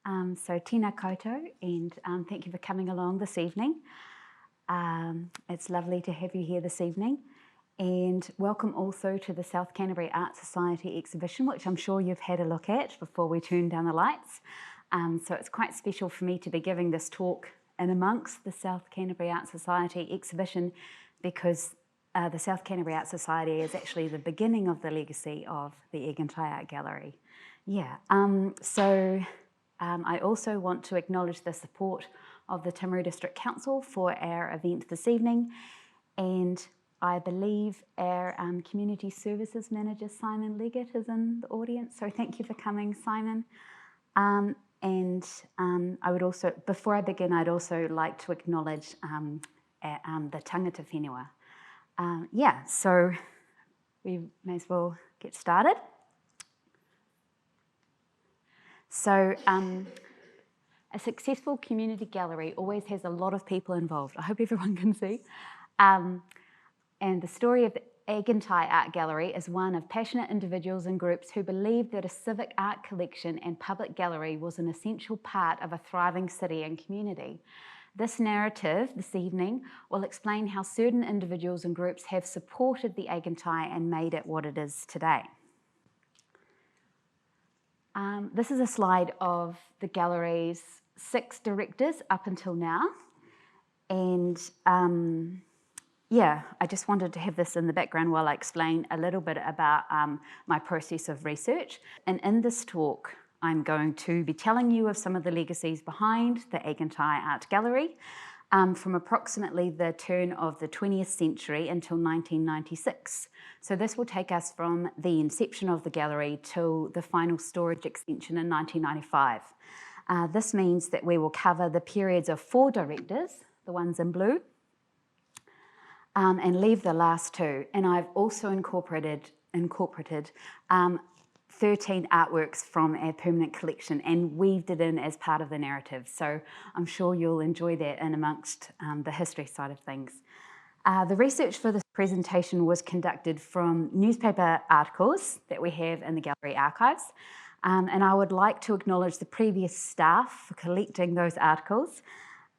So tēnā koutou, and thank you for coming along this evening. It's lovely to have you here this evening. And welcome also to the South Canterbury Art Society exhibition, which I'm sure you've had a look at before we turn down the lights. So it's quite special for me to be giving this talk in amongst the South Canterbury Art Society exhibition, because the South Canterbury Art Society is actually the beginning of the legacy of the Aigantighe Art Gallery. I also want to acknowledge the support of the Timaru District Council for our event this evening, and I believe our Community Services Manager Simon Leggett is in the audience, so thank you for coming, Simon. I would also, before I begin, I'd also like to acknowledge the tangata whenua. So we may as well get started. So a successful community gallery always has a lot of people involved. I hope everyone can see. And the story of the Aigantighe Art Gallery is one of passionate individuals and groups who believed that a civic art collection and public gallery was an essential part of a thriving city and community. This narrative this evening will explain how certain individuals and groups have supported the Aigantighe and made it what it is today. This is a slide of the gallery's 6 directors up until now. And I just wanted to have this in the background while I explain a little bit about my process of research. And in this talk, I'm going to be telling you of some of the legacies behind the Aigantighe Art Gallery from approximately the turn of the 20th century until 1996. So this will take us from the inception of the gallery till the final storage extension in 1995. This means that we will cover the periods of 4 directors, the ones in blue, and leave the last 2. And I've also incorporated 13 artworks from our permanent collection and weaved it in as part of the narrative. So I'm sure you'll enjoy that in amongst the history side of things. The research for this presentation was conducted from newspaper articles that we have in the gallery archives. And I would like to acknowledge the previous staff for collecting those articles,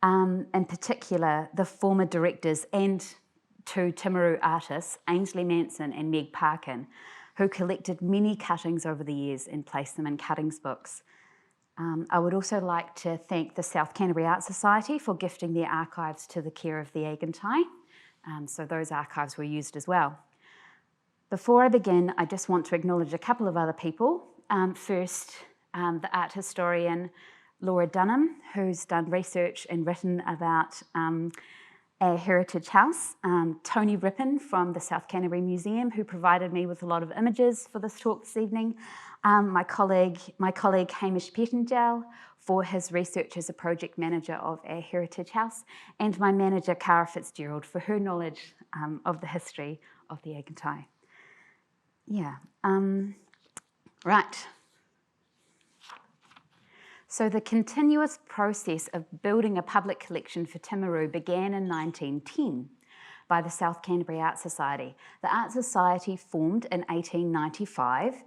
in particular the former directors and 2 Timaru artists, Ainsley Manson and Meg Parkin, who collected many cuttings over the years and placed them in cuttings books. I would also like to thank the South Canterbury Art Society for gifting their archives to the care of the Aigantighe. So those archives were used as well. Before I begin, I just want to acknowledge a couple of other people. First, the art historian Laura Dunham, who's done research and written about our heritage house, Tony Rippon from the South Canterbury Museum, who provided me with a lot of images for this talk this evening, my colleague Hamish Pettingell for his research as a project manager of our heritage house, and my manager Cara Fitzgerald for her knowledge of the history of the Aigantighe. Right. So the continuous process of building a public collection for Timaru began in 1910 by the South Canterbury Art Society. The Art Society formed in 1895,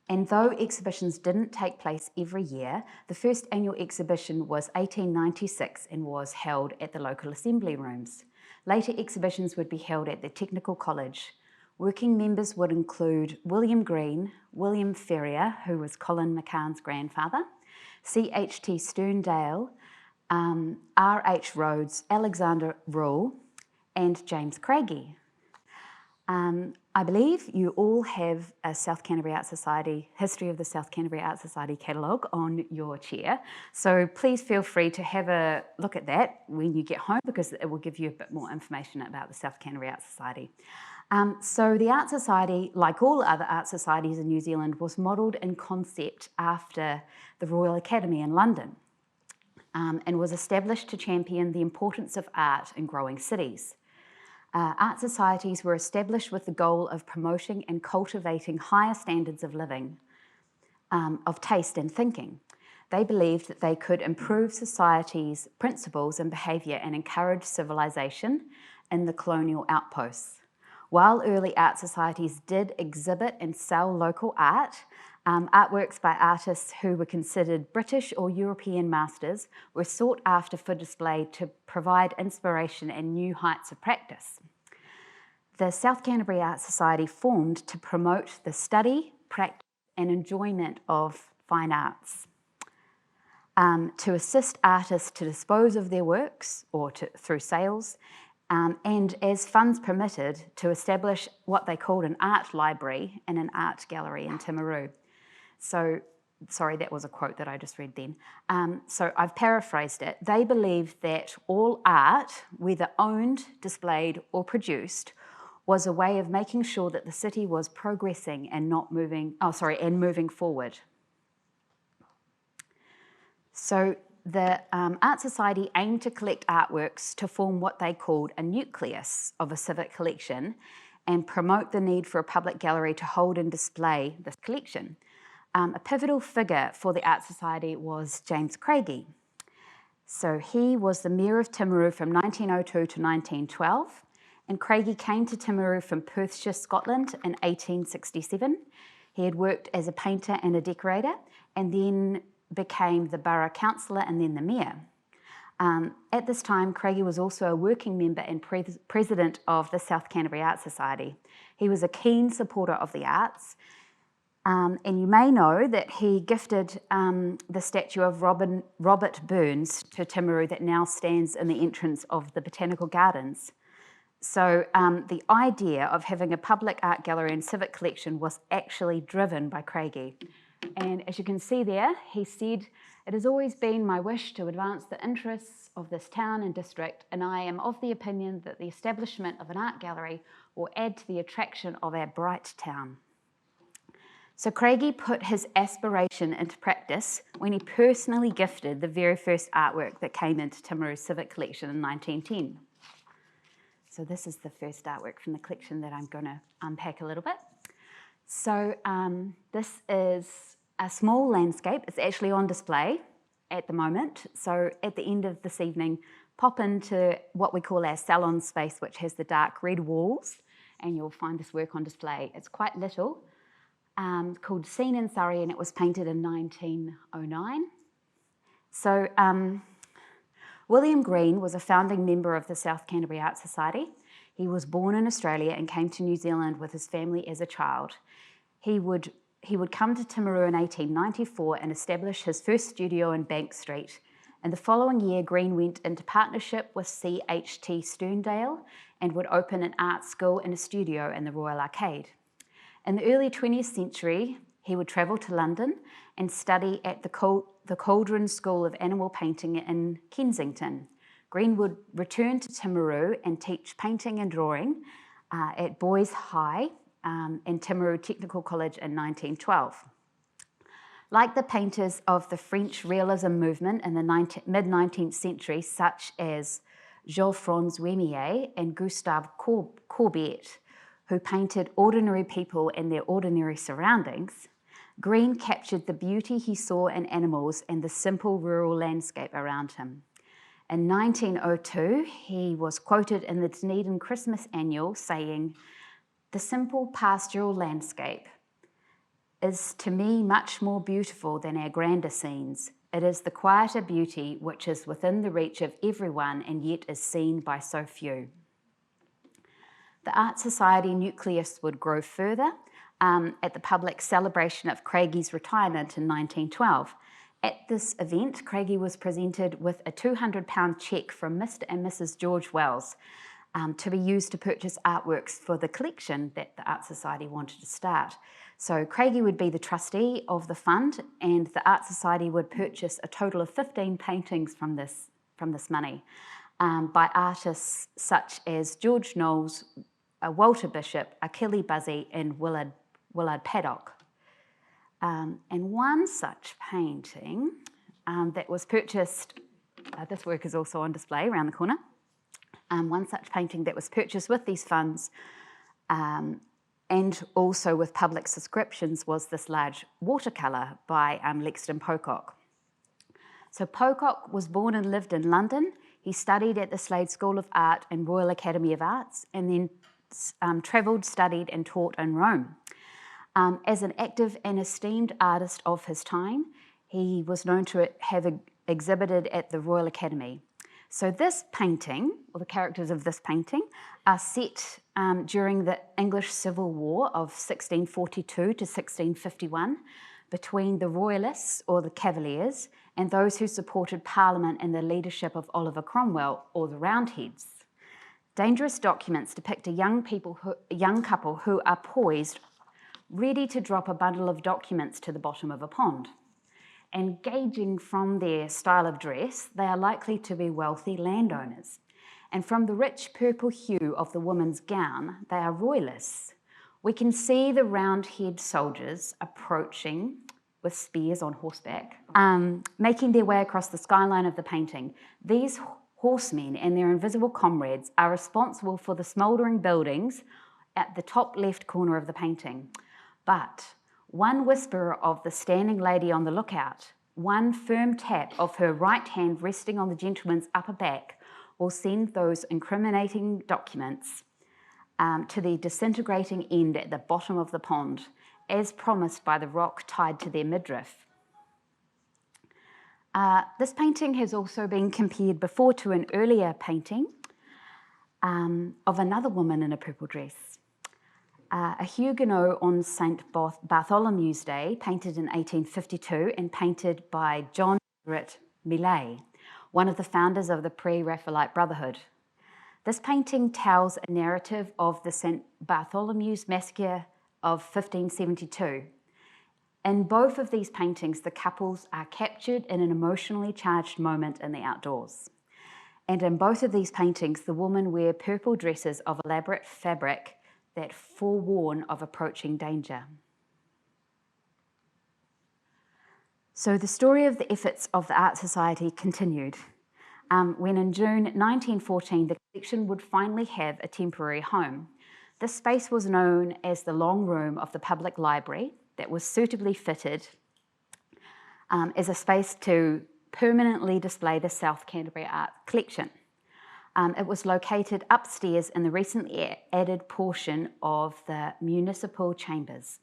and though exhibitions didn't take place every year, the first annual exhibition was 1896 and was held at the local assembly rooms. Later exhibitions would be held at the Technical College. Working members would include William Greene, William Ferrier, who was Colin McCann's grandfather, C.H.T. Sterndale, R.H. Rhodes, Alexander Rule, and James Craigey. I believe you all have a South Canterbury Art Society, History of the South Canterbury Art Society catalogue on your chair. So please feel free to have a look at that when you get home, because it will give you a bit more information about the South Canterbury Art Society. So the Art Society, like all other art societies in New Zealand, was modelled in concept after the Royal Academy in London, and was established to champion the importance of art in growing cities. Art societies were established with the goal of promoting and cultivating higher standards of living, of taste and thinking. They believed that they could improve society's principles and behaviour and encourage civilisation in the colonial outposts. While early art societies did exhibit and sell local art, Artworks by artists who were considered British or European masters were sought after for display to provide inspiration and new heights of practice. The South Canterbury Art Society formed to promote the study, practice and enjoyment of fine arts, to assist artists to dispose of their works or through sales, and as funds permitted, to establish what they called an art library and an art gallery in Timaru. So, sorry, that was a quote that I just read then. So I've paraphrased it. They believed that all art, whether owned, displayed or produced, was a way of making sure that the city was progressing and moving forward. So the Art Society aimed to collect artworks to form what they called a nucleus of a civic collection and promote the need for a public gallery to hold and display this collection. A pivotal figure for the Art Society was James Craigey. So he was the Mayor of Timaru from 1902 to 1912, and Craigey came to Timaru from Perthshire, Scotland in 1867. He had worked as a painter and a decorator, and then became the borough councillor and then the mayor. At this time, Craigey was also a working member and president of the South Canterbury Art Society. He was a keen supporter of the arts, and you may know that he gifted the statue of Robert Burns to Timaru that now stands in the entrance of the Botanical Gardens. So the idea of having a public art gallery and civic collection was actually driven by Craigey. And as you can see there, he said, "It has always been my wish to advance the interests of this town and district, and I am of the opinion that the establishment of an art gallery will add to the attraction of our bright town." So Craigey put his aspiration into practice when he personally gifted the very first artwork that came into Timaru's civic collection in 1910. So this is the first artwork from the collection that I'm going to unpack a little bit. So this is a small landscape. It's actually on display at the moment. So at the end of this evening, pop into what we call our salon space, which has the dark red walls, and you'll find this work on display. It's quite little, called Scene in Surrey, and it was painted in 1909. So William Greene was a founding member of the South Canterbury Art Society. He was born in Australia and came to New Zealand with his family as a child. He would come to Timaru in 1894 and establish his first studio in Bank Street. And the following year, Greene went into partnership with C.H.T. Sterndale and would open an art school and a studio in the Royal Arcade. In the early 20th century, he would travel to London and study at the Cauldron School of Animal Painting in Kensington. Greene would return to Timaru and teach painting and drawing at Boys High and Timaru Technical College in 1912. Like the painters of the French realism movement in the mid-19th century, such as Geoffroy Wemier and Gustave Courbet, who painted ordinary people in their ordinary surroundings, Greene captured the beauty he saw in animals and the simple rural landscape around him. In 1902, he was quoted in the Dunedin Christmas Annual saying, "The simple pastoral landscape is to me much more beautiful than our grander scenes. It is the quieter beauty which is within the reach of everyone and yet is seen by so few." The Art Society nucleus would grow further at the public celebration of Craigey's retirement in 1912. At this event, Craigey was presented with a £200 cheque from Mr. and Mrs. George Wells to be used to purchase artworks for the collection that the Art Society wanted to start. So Craigey would be the trustee of the fund, and the Art Society would purchase a total of 15 paintings from this money by artists such as George Knowles, Walter Bishop, Achille Buzzy, and Willard Paddock. And one such painting that was purchased, this work is also on display around the corner, one such painting that was purchased with these funds and also with public subscriptions was this large watercolour by Lexington Pocock. So Pocock was born and lived in London. He studied at the Slade School of Art and Royal Academy of Arts, and then travelled, studied and taught in Rome. As an active and esteemed artist of his time, he was known to have exhibited at the Royal Academy. So this painting, or the characters of this painting, are set during the English Civil War of 1642 to 1651 between the Royalists, or the Cavaliers, and those who supported Parliament and the leadership of Oliver Cromwell, or the Roundheads. Dangerous documents depict a young couple who are poised, ready to drop a bundle of documents to the bottom of a pond. And gauging from their style of dress, they are likely to be wealthy landowners. And from the rich purple hue of the woman's gown, they are royalists. We can see the Roundhead soldiers approaching with spears on horseback, making their way across the skyline of the painting. These horsemen and their invisible comrades are responsible for the smouldering buildings at the top left corner of the painting. But one whisper of the standing lady on the lookout, one firm tap of her right hand resting on the gentleman's upper back, will send those incriminating documents to the disintegrating end at the bottom of the pond, as promised by the rock tied to their midriff. This painting has also been compared before to an earlier painting of another woman in a purple dress. A Huguenot on St. Bartholomew's Day, painted in 1852 and painted by John Millet, one of the founders of the Pre-Raphaelite Brotherhood. This painting tells a narrative of the St. Bartholomew's Massacre of 1572. In both of these paintings, the couples are captured in an emotionally charged moment in the outdoors. And in both of these paintings, the women wear purple dresses of elaborate fabric that forewarn of approaching danger. So the story of the efforts of the Art Society continued when in June 1914 the collection would finally have a temporary home. This space was known as the Long Room of the Public Library that was suitably fitted as a space to permanently display the South Canterbury art collection. It was located upstairs in the recently added portion of the municipal chambers.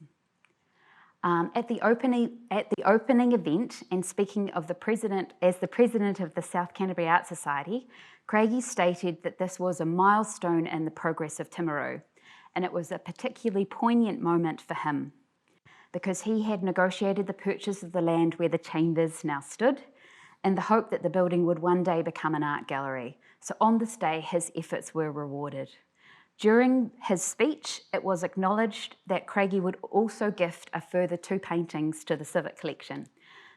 At the opening event, and speaking of the president as the president of the South Canterbury Art Society, Craigey stated that this was a milestone in the progress of Timaru, and it was a particularly poignant moment for him because he had negotiated the purchase of the land where the chambers now stood in the hope that the building would one day become an art gallery. So on this day, his efforts were rewarded. During his speech, it was acknowledged that Craigey would also gift a further 2 paintings to the civic collection.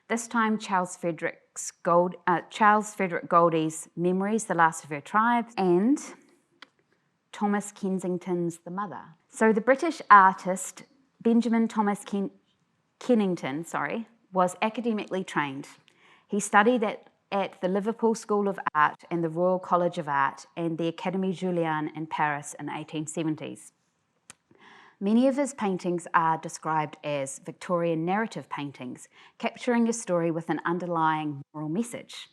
This time, Charles Frederick Goldie's Memories, The Last of Her Tribe, and Thomas Kensington's The Mother. So the British artist Benjamin Thomas Kennington was academically trained. He studied at the Liverpool School of Art and the Royal College of Art and the Académie Julian in Paris in the 1870s. Many of his paintings are described as Victorian narrative paintings, capturing a story with an underlying moral message.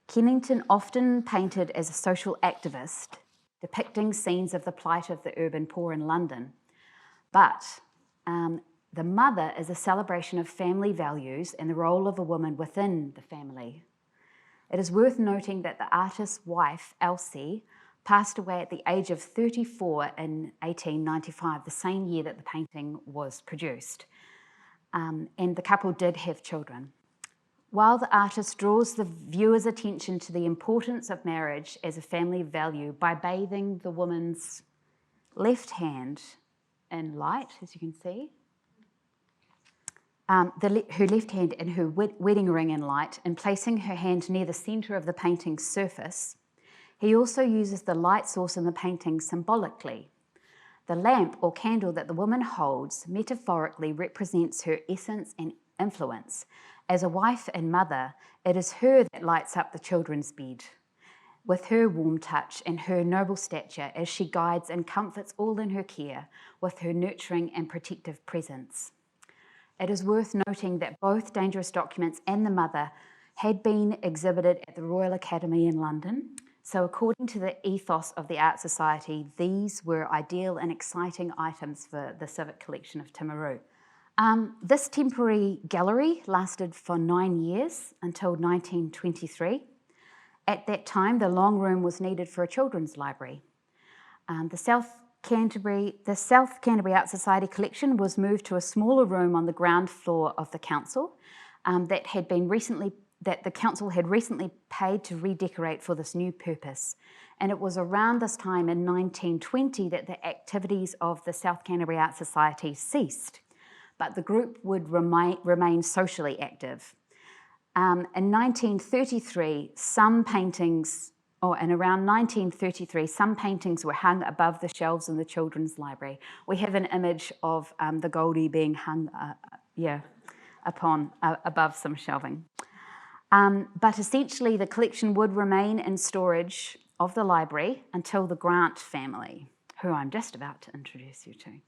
Kennington often painted as a social activist, depicting scenes of the plight of the urban poor in London. But The Mother is a celebration of family values and the role of a woman within the family. It is worth noting that the artist's wife, Elsie, passed away at the age of 34 in 1895, the same year that the painting was produced. And the couple did have children. While the artist draws the viewer's attention to the importance of marriage as a family value by bathing the woman's left hand in light, as you can see, her left hand in her wedding ring in light, and placing her hand near the centre of the painting's surface, he also uses the light source in the painting symbolically. The lamp or candle that the woman holds metaphorically represents her essence and influence. As a wife and mother, it is her that lights up the children's bed with her warm touch and her noble stature as she guides and comforts all in her care with her nurturing and protective presence. It is worth noting that both Dangerous Documents and The Mother had been exhibited at the Royal Academy in London So according to the ethos of the Art Society, these were ideal and exciting items for the civic collection of Timaru. This temporary gallery lasted for 9 years until 1923. At that time, the long room was needed for a children's library. The South Canterbury Art Society collection was moved to a smaller room on the ground floor of the council that the council had recently paid to redecorate for this new purpose. And it was around this time in 1920 that the activities of the South Canterbury Art Society ceased, but the group would remain socially active. In 1933, around 1933, some paintings were hung above the shelves in the children's library. We have an image of the Goldie being hung, above some shelving. But essentially, the collection would remain in storage of the library until the Grant family, who I'm just about to introduce you to.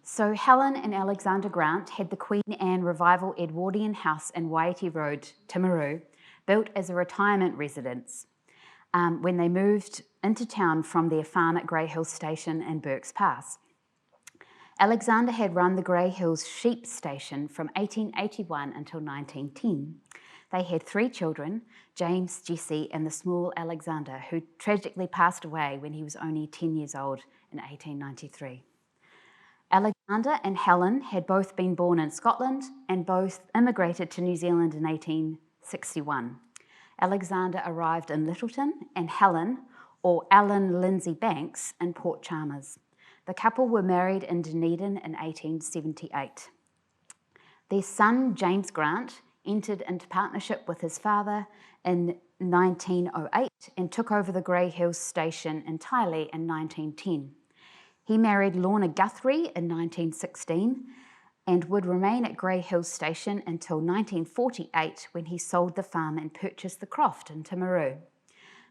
So Helen and Alexander Grant had the Queen Anne Revival Edwardian House in Waiti Road, Timaru, built as a retirement residence when they moved into town from their farm at Grey Hills Station and Burke's Pass. Alexander had run the Grey Hills Sheep Station from 1881 until 1910. They had 3 children, James, Jessie, and the small Alexander, who tragically passed away when he was only 10 years old in 1893. Alexander and Helen had both been born in Scotland and both immigrated to New Zealand in 1861. Alexander arrived in Lyttelton and Helen, or Ellen Lindsay Banks, in Port Chalmers. The couple were married in Dunedin in 1878. Their son, James Grant, entered into partnership with his father in 1908 and took over the Grey Hills Station entirely in 1910. He married Lorna Guthrie in 1916 and would remain at Grey Hills Station until 1948 when he sold the farm and purchased the croft in Timaru,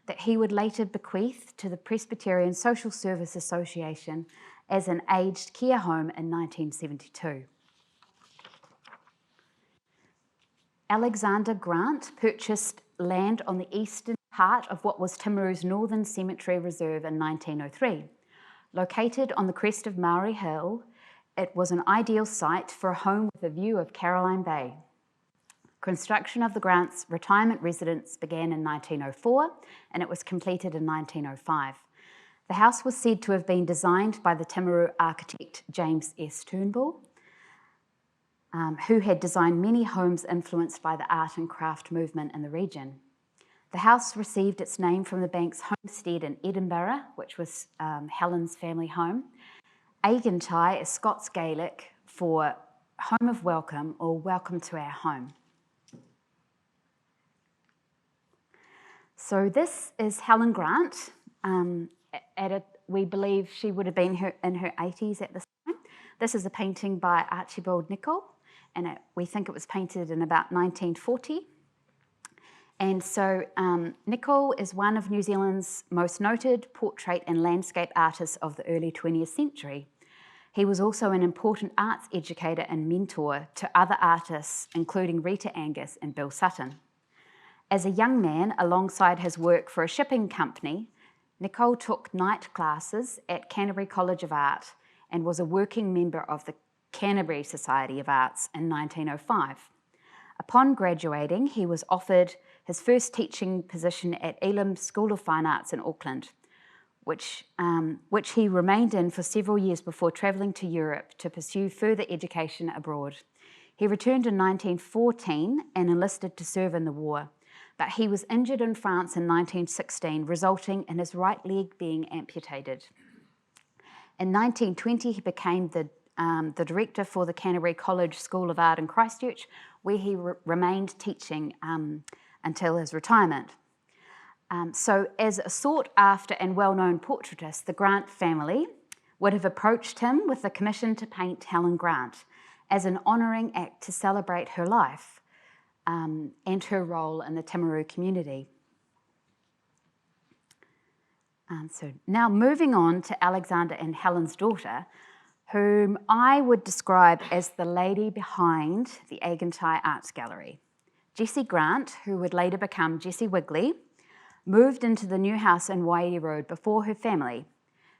that he would later bequeath to the Presbyterian Social Service Association as an aged care home in 1972. Alexander Grant purchased land on the eastern part of what was Timaru's Northern Cemetery Reserve in 1903. Located on the crest of Maori Hill, it was an ideal site for a home with a view of Caroline Bay. Construction of the Grants' retirement residence began in 1904 and it was completed in 1905. The house was said to have been designed by the Timaru architect James S. Turnbull, who had designed many homes influenced by the art and craft movement in the region. The house received its name from the Banks' homestead in Edinburgh, which was Helen's family home. Aigantighe is Scots Gaelic for home of welcome or welcome to our home. So this is Helen Grant. We believe she would have been in her 80s at this time. This is a painting by Archibald Nicholl, and we think it was painted in about 1940. And so Nicholl is one of New Zealand's most noted portrait and landscape artists of the early 20th century. He was also an important arts educator and mentor to other artists, including Rita Angus and Bill Sutton. As a young man, alongside his work for a shipping company, Nicholl took night classes at Canterbury College of Art and was a working member of the Canterbury Society of Arts in 1905. Upon graduating, he was offered his first teaching position at Elam School of Fine Arts in Auckland, which he remained in for several years before travelling to Europe to pursue further education abroad. He returned in 1914 and enlisted to serve in the war, but he was injured in France in 1916, resulting in his right leg being amputated. In 1920, he became the director for the Canterbury College School of Art in Christchurch, where he remained teaching until his retirement. So as a sought-after and well-known portraitist, the Grant family would have approached him with a commission to paint Helen Grant as an honouring act to celebrate her life and her role in the Timaru community. So now moving on to Alexander and Helen's daughter, whom I would describe as the lady behind the Aigantighe Arts Gallery. Jessie Grant, who would later become Jessie Wigley, moved into the new house in Wairere Road before her family.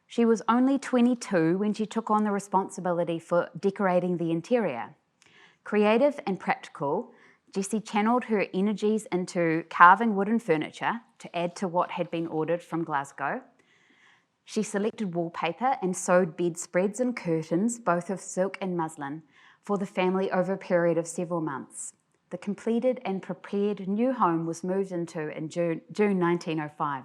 She was only 22 when she took on the responsibility for decorating the interior. Creative and practical, Jessie channeled her energies into carving wooden furniture to add to what had been ordered from Glasgow. She selected wallpaper and sewed bedspreads and curtains, both of silk and muslin, for the family over a period of several months. The completed and prepared new home was moved into in June 1905.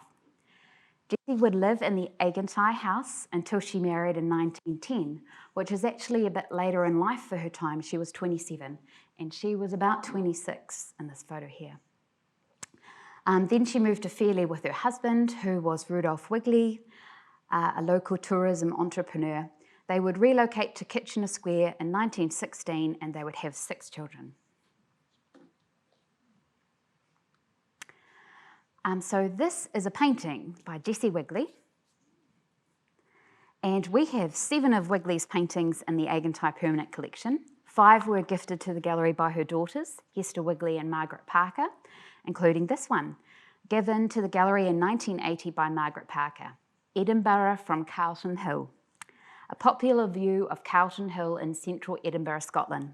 Jessie would live in the Aigantighe house until she married in 1910, which is actually a bit later in life for her time. She was 27, and she was about 26 in this photo here. Then she moved to Fairlie with her husband, who was Rudolph Wigley, a local tourism entrepreneur. They would relocate to Kitchener Square in 1916, and they would have 6 children. So this is a painting by Jessie Wigley, and we have 7 of Wigley's paintings in the Aigantighe Permanent Collection. 5 were gifted to the gallery by her daughters, Hester Wigley and Margaret Parker, including this one, given to the gallery in 1980 by Margaret Parker, Edinburgh from Carlton Hill, a popular view of Carlton Hill in central Edinburgh, Scotland.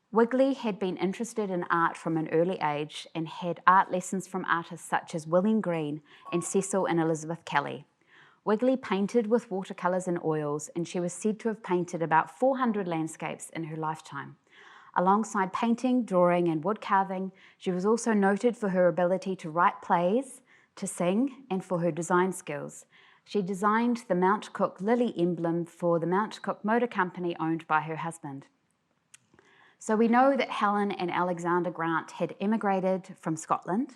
Wigley had been interested in art from an early age and had art lessons from artists such as William Greene and Cecil and Elizabeth Kelly. Wigley painted with watercolours and oils, and she was said to have painted about 400 landscapes in her lifetime. Alongside painting, drawing and wood carving, she was also noted for her ability to write plays, to sing, and for her design skills. She designed the Mount Cook Lily emblem for the Mount Cook Motor Company owned by her husband. So we know that Helen and Alexander Grant had emigrated from Scotland,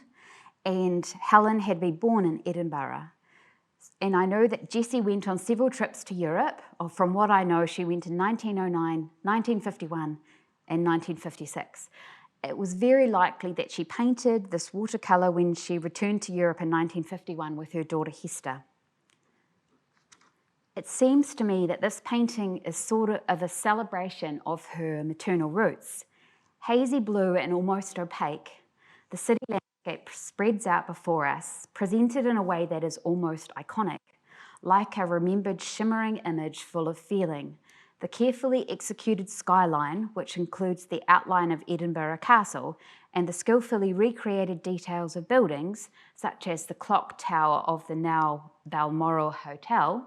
and Helen had been born in Edinburgh. And I know that Jessie went on several trips to Europe. Or from what I know, she went in 1909, 1951, and 1956. It was very likely that she painted this watercolour when she returned to Europe in 1951 with her daughter Hester. It seems to me that this painting is sort of a celebration of her maternal roots. Hazy blue and almost opaque, the city landscape spreads out before us, presented in a way that is almost iconic, like a remembered shimmering image full of feeling. The carefully executed skyline, which includes the outline of Edinburgh Castle, and the skillfully recreated details of buildings, such as the clock tower of the now Balmoral Hotel,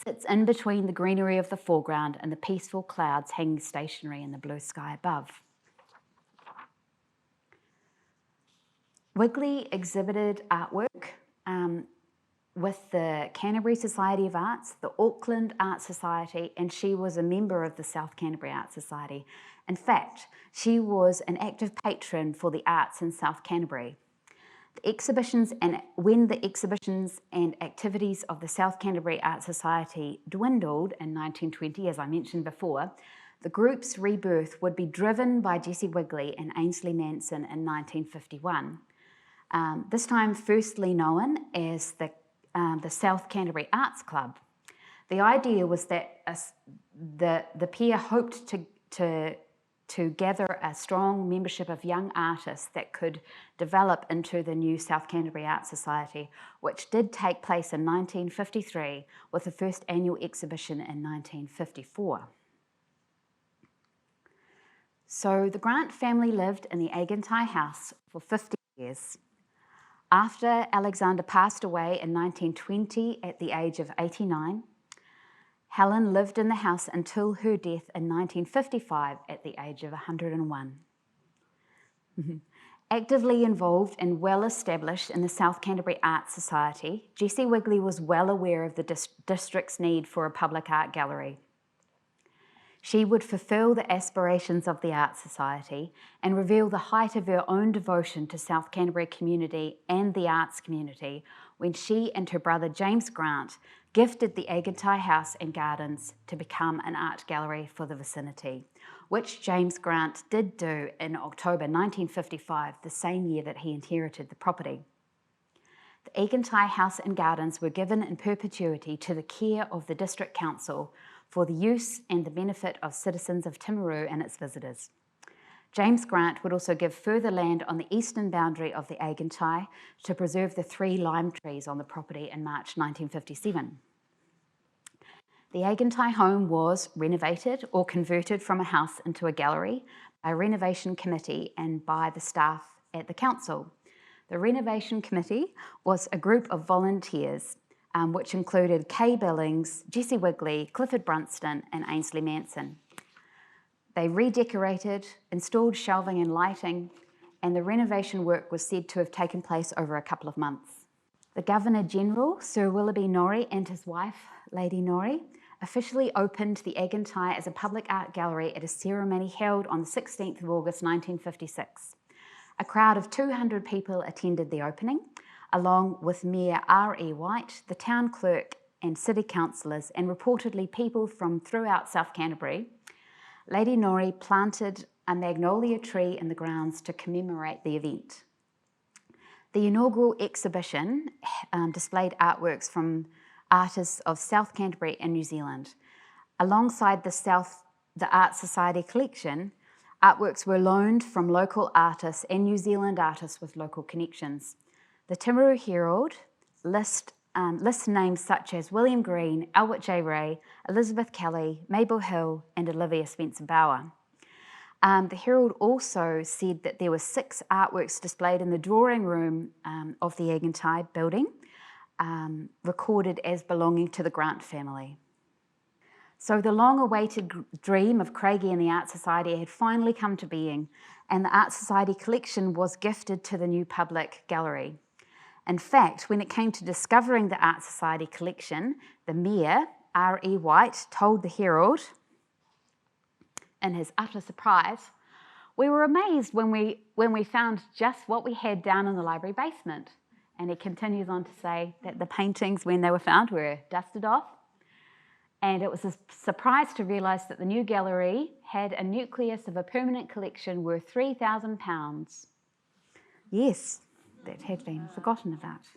sits in between the greenery of the foreground and the peaceful clouds hanging stationary in the blue sky above. Wigley exhibited artwork with the Canterbury Society of Arts, the Auckland Art Society, and she was a member of the South Canterbury Art Society. In fact, she was an active patron for the arts in South Canterbury. When the exhibitions and activities of the South Canterbury Art Society dwindled in 1920, as I mentioned before, the group's rebirth would be driven by Jessie Wigley and Ainsley Manson in 1951. This time firstly known as the South Canterbury Arts Club. The idea was that the pair hoped to gather a strong membership of young artists that could develop into the new South Canterbury Art Society, which did take place in 1953 with the first annual exhibition in 1954. So the Grant family lived in the Aigantighe house for 50 years. After Alexander passed away in 1920 at the age of 89, Helen lived in the house until her death in 1955 at the age of 101. Actively involved and well established in the South Canterbury Art Society, Jessie Wigley was well aware of the district's need for a public art gallery. She would fulfil the aspirations of the Art Society and reveal the height of her own devotion to South Canterbury community and the arts community when she and her brother James Grant gifted the Aigantighe House and Gardens to become an art gallery for the vicinity, which James Grant did do in October 1955, the same year that he inherited the property. The Aigantighe House and Gardens were given in perpetuity to the care of the District Council for the use and the benefit of citizens of Timaru and its visitors. James Grant would also give further land on the eastern boundary of the Aigantighe to preserve the 3 lime trees on the property in March 1957. The Aigantighe home was renovated or converted from a house into a gallery by a renovation committee and by the staff at the council. The renovation committee was a group of volunteers which included Kay Billings, Jessie Wigley, Clifford Brunston and Ainsley Manson. They redecorated, installed shelving and lighting, and the renovation work was said to have taken place over a couple of months. The Governor-General, Sir Willoughby Norrie, and his wife, Lady Norrie, officially opened the Aigantighe as a public art gallery at a ceremony held on the 16th of August 1956. A crowd of 200 people attended the opening, along with Mayor R.E. White, the town clerk and city councillors, and reportedly people from throughout South Canterbury. Lady Norrie planted a magnolia tree in the grounds to commemorate the event. The inaugural exhibition displayed artworks from artists of South Canterbury and New Zealand. Alongside the Art Society collection, artworks were loaned from local artists and New Zealand artists with local connections. The Timaru Herald lists names such as William Greene, Albert J. Ray, Elizabeth Kelly, Mabel Hill, and Olivia Spencer-Bauer. The Herald also said that there were 6 artworks displayed in the drawing room of the Aigantighe building, recorded as belonging to the Grant family. So the long-awaited dream of Craigey and the Art Society had finally come to being, and the Art Society collection was gifted to the new public gallery. In fact, when it came to discovering the Art Society collection, the Mayor, R.E. White, told the Herald, in his utter surprise, "We were amazed when we found just what we had down in the library basement." And he continues on to say that the paintings, when they were found, were dusted off. And it was a surprise to realise that the new gallery had a nucleus of a permanent collection worth £3,000. Yes, that had been forgotten about.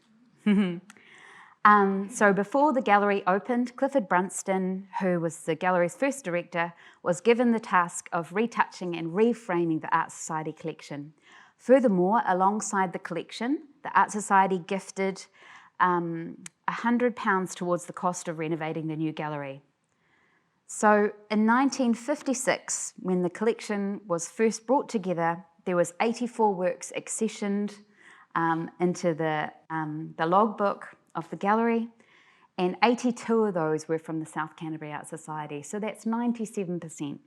So before the gallery opened, Clifford Brunston, who was the gallery's first director, was given the task of retouching and reframing the Art Society collection. Furthermore, alongside the collection, the Art Society gifted £100 towards the cost of renovating the new gallery. So in 1956, when the collection was first brought together, there was 84 works accessioned into the logbook of the gallery, and 82 of those were from the South Canterbury Art Society. So that's 97%.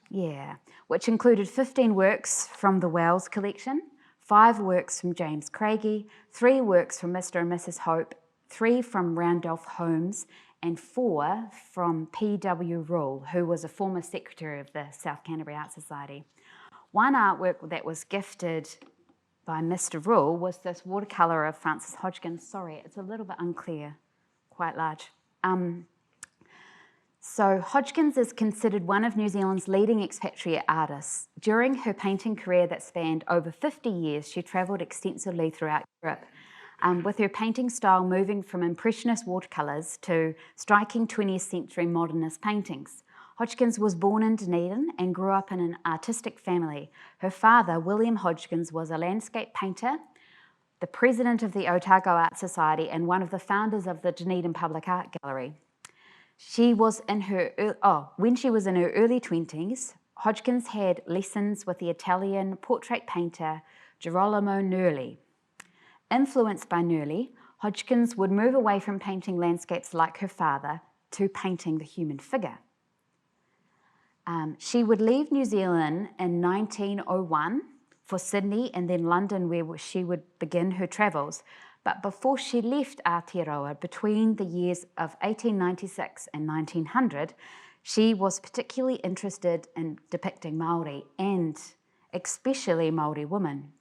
Yeah, which included 15 works from the Wells collection, 5 works from James Craigey, 3 works from Mr. and Mrs. Hope, 3 from Randolph Holmes, and 4 from P.W. Rule, who was a former secretary of the South Canterbury Art Society. One artwork that was gifted by Mr. Rule was this watercolour of Francis Hodgkin. Sorry, it's a little bit unclear, quite large. So Hodgkin's is considered one of New Zealand's leading expatriate artists. During her painting career that spanned over 50 years, she travelled extensively throughout Europe, with her painting style moving from impressionist watercolours to striking 20th century modernist paintings. Hodgkin's was born in Dunedin and grew up in an artistic family. Her father, William Hodgkins, was a landscape painter, the president of the Otago Art Society, and one of the founders of the Dunedin Public Art Gallery. She was in her when she was in her early 20s, Hodgkins had lessons with the Italian portrait painter Girolamo Nerli. Influenced by Nerli, Hodgkins would move away from painting landscapes like her father to painting the human figure. She would leave New Zealand in 1901 for Sydney and then London, where she would begin her travels. But before she left Aotearoa, between the years of 1896 and 1900, she was particularly interested in depicting Māori and especially Māori women.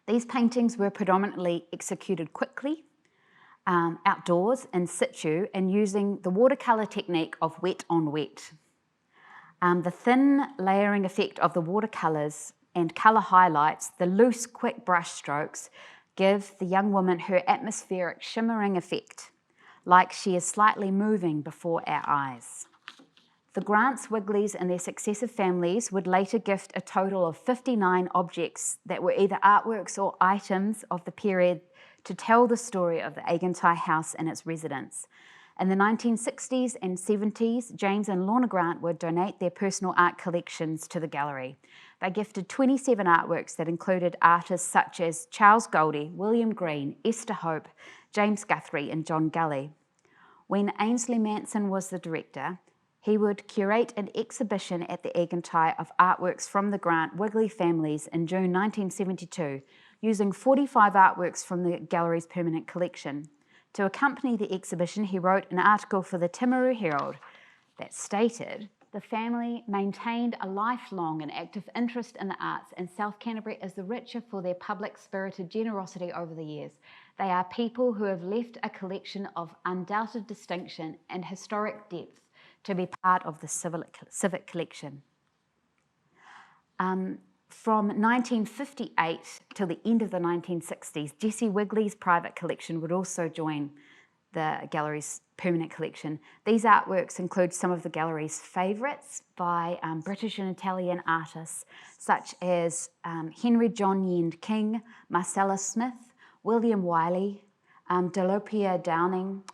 These paintings were predominantly executed quickly, outdoors, in situ, and using the watercolour technique of wet on wet. The thin layering effect of the watercolours and colour highlights, the loose, quick brush strokes, give the young woman her atmospheric, shimmering effect, like she is slightly moving before our eyes. The Grants, Wigleys and their successive families would later gift a total of 59 objects that were either artworks or items of the period to tell the story of the Aigantighe house and its residents. In the 1960s and 70s, James and Lorna Grant would donate their personal art collections to the gallery. They gifted 27 artworks that included artists such as Charles Goldie, William Greene, Esther Hope, James Guthrie and John Gully. When Ainsley Manson was the director, he would curate an exhibition at the Aigantighe of artworks from the Grant Wigley families in June 1972, using 45 artworks from the gallery's permanent collection. To accompany the exhibition, he wrote an article for the Timaru Herald that stated, "The family maintained a lifelong and active interest in the arts, and South Canterbury is the richer for their public-spirited generosity over the years. They are people who have left a collection of undoubted distinction and historic depth to be part of the civic collection." From 1958 till the end of the 1960s, Jessie Wigley's private collection would also join the gallery's permanent collection. These artworks include some of the gallery's favourites by British and Italian artists such as Henry John Yend King, Marcella Smith, William Wiley, Delopia Downing,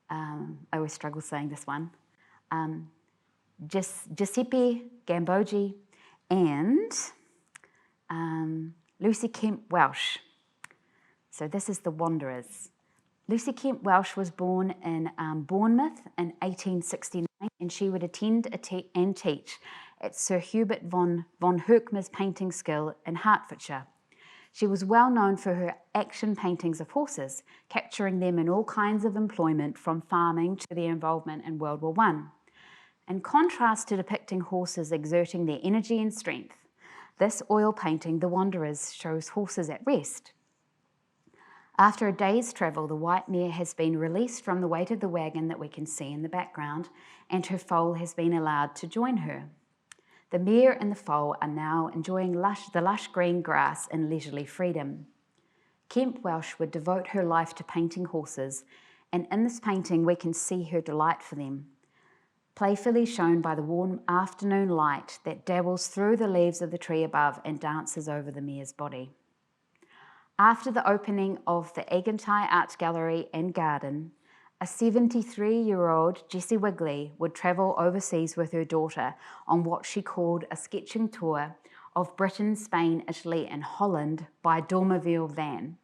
I always struggle saying this one, Giuseppe Gambogi, and Lucy Kemp Welsh. So this is the Wanderers. Lucy Kemp Welsh was born in Bournemouth in 1869, and she would attend and teach at Sir Hubert von Herkmer's painting skill in Hertfordshire. She was well known for her action paintings of horses, capturing them in all kinds of employment from farming to their involvement in World War I. In contrast to depicting horses exerting their energy and strength, this oil painting, The Wanderers, shows horses at rest. After a day's travel, the white mare has been released from the weight of the wagon that we can see in the background, and her foal has been allowed to join her. The mare and the foal are now enjoying the lush green grass in leisurely freedom. Kemp Welsh would devote her life to painting horses, and in this painting we can see her delight for them, playfully shown by the warm afternoon light that dabbles through the leaves of the tree above and dances over the mare's body. After the opening of the Aigantighe Art Gallery and Garden, a 73-year-old Jessie Wigley would travel overseas with her daughter on what she called a sketching tour of Britain, Spain, Italy and Holland by Dormeville van.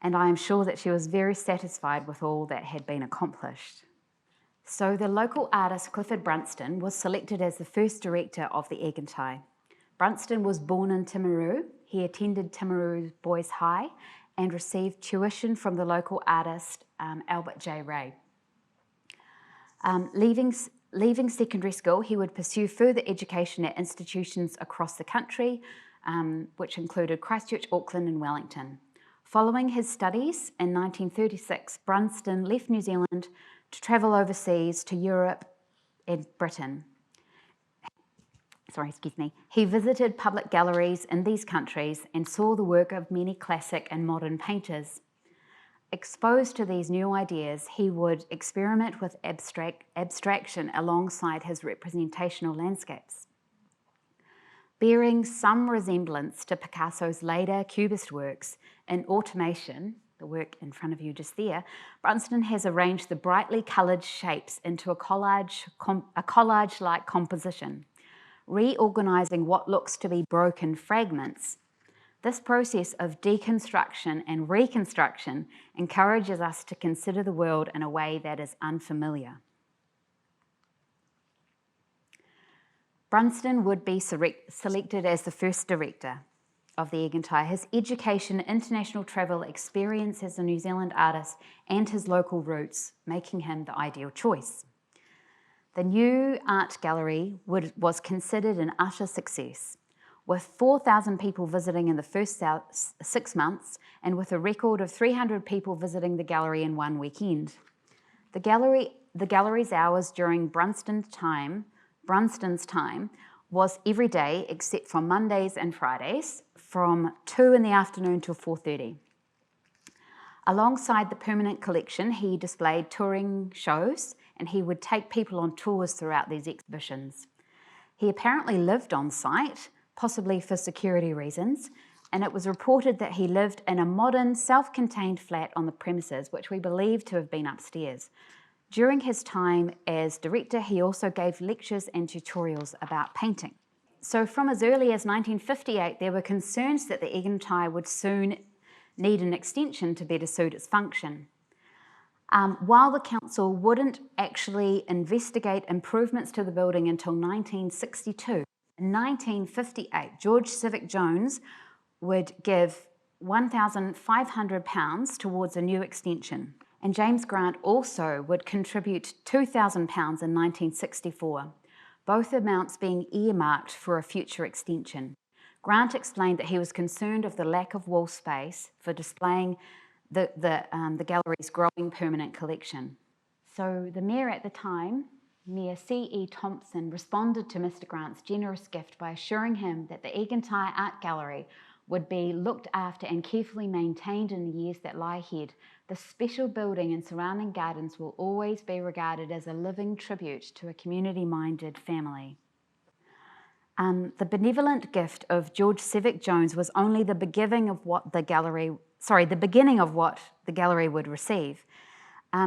And I am sure that she was very satisfied with all that had been accomplished. So the local artist Clifford Brunston was selected as the first director of the Aigantighe. Brunston was born in Timaru. He attended Timaru Boys High and received tuition from the local artist Albert J. Ray. Leaving secondary school, he would pursue further education at institutions across the country, which included Christchurch, Auckland and Wellington. Following his studies in 1936, Brunston left New Zealand to travel overseas to Europe and Britain. He visited public galleries in these countries and saw the work of many classic and modern painters. Exposed to these new ideas, he would experiment with abstraction alongside his representational landscapes. Bearing some resemblance to Picasso's later Cubist works in automation, the work in front of you just there, Brunston has arranged the brightly coloured shapes into a collage-like composition, reorganising what looks to be broken fragments. This process of deconstruction and reconstruction encourages us to consider the world in a way that is unfamiliar. Brunston would be selected as the first director of the Aigantighe. His education, international travel, experience as a New Zealand artist and his local roots making him the ideal choice. The new art gallery was considered an utter success, with 4,000 people visiting in the first 6 months and with a record of 300 people visiting the gallery in one weekend. The gallery's hours during Brunston's time was every day except for Mondays and Fridays from 2 in the afternoon till 4:30. Alongside the permanent collection, he displayed touring shows and he would take people on tours throughout these exhibitions. He apparently lived on site, possibly for security reasons, and it was reported that he lived in a modern, self-contained flat on the premises, which we believe to have been upstairs. During his time as director, he also gave lectures and tutorials about painting. So from as early as 1958, there were concerns that the Aigantighe would soon need an extension to better suit its function. While the council wouldn't actually investigate improvements to the building until 1962, in 1958, George Civic Jones would give £1,500 towards a new extension. And James Grant also would contribute £2,000 in 1964, both amounts being earmarked for a future extension. Grant explained that he was concerned of the lack of wall space for displaying the gallery's growing permanent collection. So the mayor at the time, Mayor C.E. Thompson, responded to Mr. Grant's generous gift by assuring him that the Aigantighe Art Gallery would be looked after and carefully maintained in the years that lie ahead. The special building and surrounding gardens will always be regarded as a living tribute to a community-minded family. The benevolent gift of George Civic Jones was only the beginning of what the gallery would receive.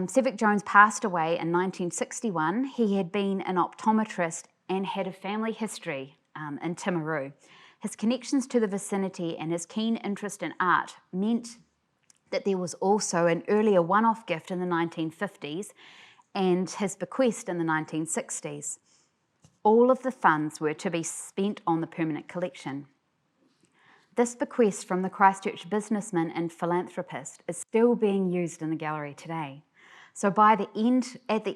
Civic Jones passed away in 1961. He had been an optometrist and had a family history in Timaru. His connections to the vicinity and his keen interest in art meant that there was also an earlier one-off gift in the 1950s and his bequest in the 1960s. All of the funds were to be spent on the permanent collection. This bequest from the Christchurch businessman and philanthropist is still being used in the gallery today. So at the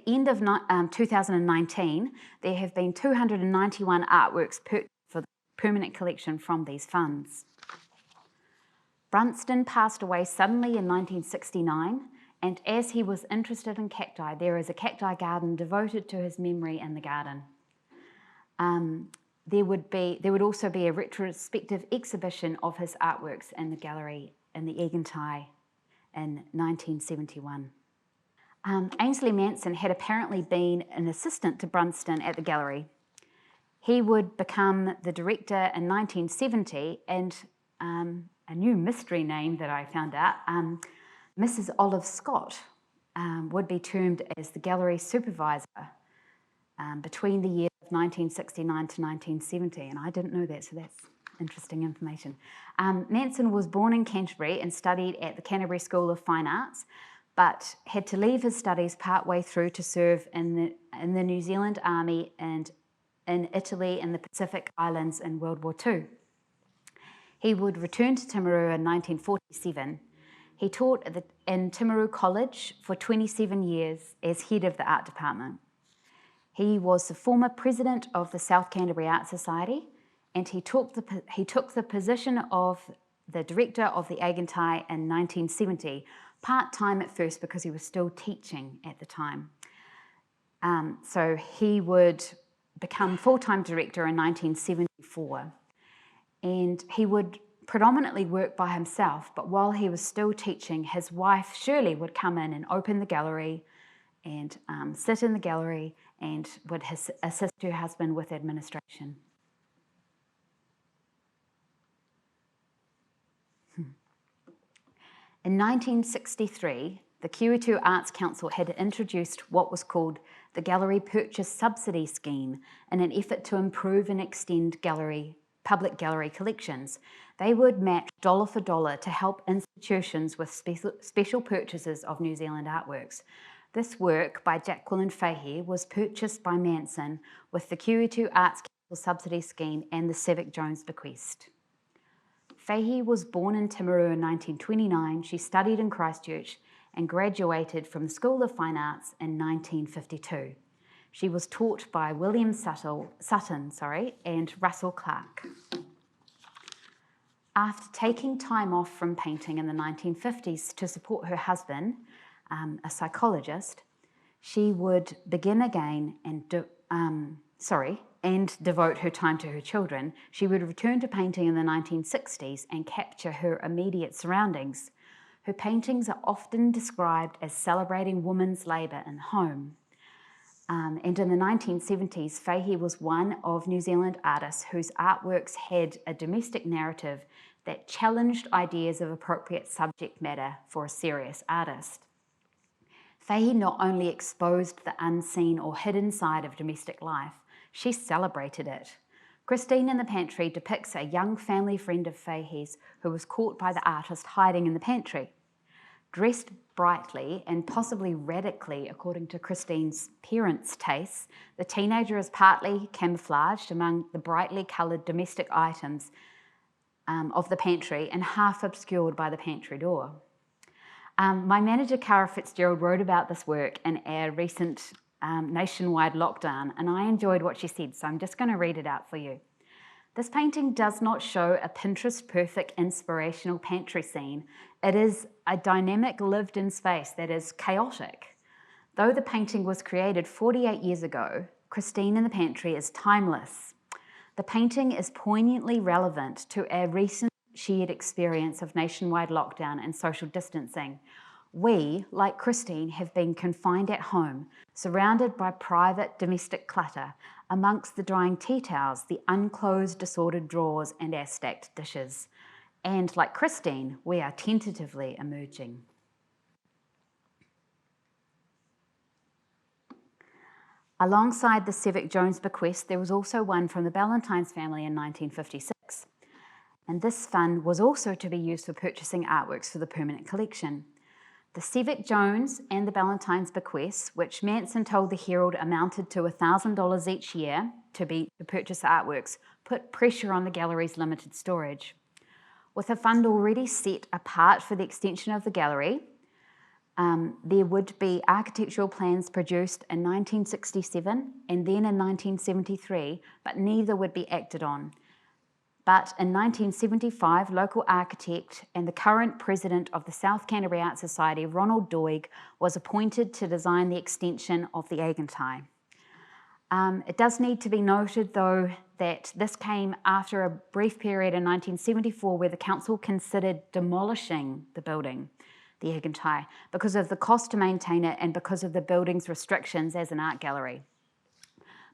end of 2019, there have been 291 artworks purchased for the permanent collection from these funds. Brunston passed away suddenly in 1969, and as he was interested in cacti, there is a cacti garden devoted to his memory in the garden. There would also be a retrospective exhibition of his artworks in the gallery in the Aigantighe in 1971. Ainsley Manson had apparently been an assistant to Brunston at the gallery. He would become the director in 1970, and a new mystery name that I found out, Mrs. Olive Scott, would be termed as the gallery supervisor between the years of 1969 to 1970, and I didn't know that, so that's interesting information. Manson was born in Canterbury and studied at the Canterbury School of Fine Arts, but had to leave his studies partway through to serve in the New Zealand Army and in Italy and the Pacific Islands in World War II. He would return to Timaru in 1947. He taught in Timaru College for 27 years as head of the art department. He was the former president of the South Canterbury Art Society, and he took the position of the director of the Aigantighe in 1970, part-time at first because he was still teaching at the time. So he would become full-time director in 1974, and he would predominantly work by himself, but while he was still teaching, his wife Shirley would come in and open the gallery and sit in the gallery and would assist her husband with administration. In 1963, the Curators Arts Council had introduced what was called the Gallery Purchase Subsidy Scheme in an effort to improve and extend public gallery collections. They would match dollar for dollar to help institutions with special purchases of New Zealand artworks. This work by Jacqueline Fahey was purchased by Manson with the Curators Arts Council Subsidy Scheme and the Civic Jones bequest. Fahey was born in Timaru in 1929. She studied in Christchurch and graduated from the School of Fine Arts in 1952. She was taught by William Sutton and Russell Clark. After taking time off from painting in the 1950s to support her husband, a psychologist, she would begin again and devote her time to her children. She would return to painting in the 1960s and capture her immediate surroundings. Her paintings are often described as celebrating women's labour in the home. And in the 1970s, Fahey was one of New Zealand artists whose artworks had a domestic narrative that challenged ideas of appropriate subject matter for a serious artist. Fahey not only exposed the unseen or hidden side of domestic life, she celebrated it. Christine in the Pantry depicts a young family friend of Fahey's who was caught by the artist hiding in the pantry. Dressed brightly and possibly radically according to Christine's parents' tastes, the teenager is partly camouflaged among the brightly coloured domestic items of the pantry and half obscured by the pantry door. My manager, Cara Fitzgerald, wrote about this work in our recent nationwide lockdown, and I enjoyed what she said, so I'm just going to read it out for you. This painting does not show a Pinterest-perfect inspirational pantry scene. It is a dynamic lived-in space that is chaotic. Though the painting was created 48 years ago, Christine in the Pantry is timeless. The painting is poignantly relevant to our recent shared experience of nationwide lockdown and social distancing. We, like Christine, have been confined at home, surrounded by private domestic clutter, amongst the drying tea towels, the unclosed disordered drawers and our stacked dishes. And like Christine, we are tentatively emerging. Alongside the Sevick Jones bequest, there was also one from the Ballantynes family in 1956. And this fund was also to be used for purchasing artworks for the permanent collection. The Sevick Jones and the Ballantynes bequests, which Manson told the Herald amounted to $1,000 each year to purchase artworks, put pressure on the gallery's limited storage. With a fund already set apart for the extension of the gallery, there would be architectural plans produced in 1967 and then in 1973, but neither would be acted on. But in 1975, local architect and the current president of the South Canterbury Art Society, Ronald Doig, was appointed to design the extension of the Aigantighe. It does need to be noted, though, that this came after a brief period in 1974 where the council considered demolishing the building, the Aigantighe, because of the cost to maintain it and because of the building's restrictions as an art gallery.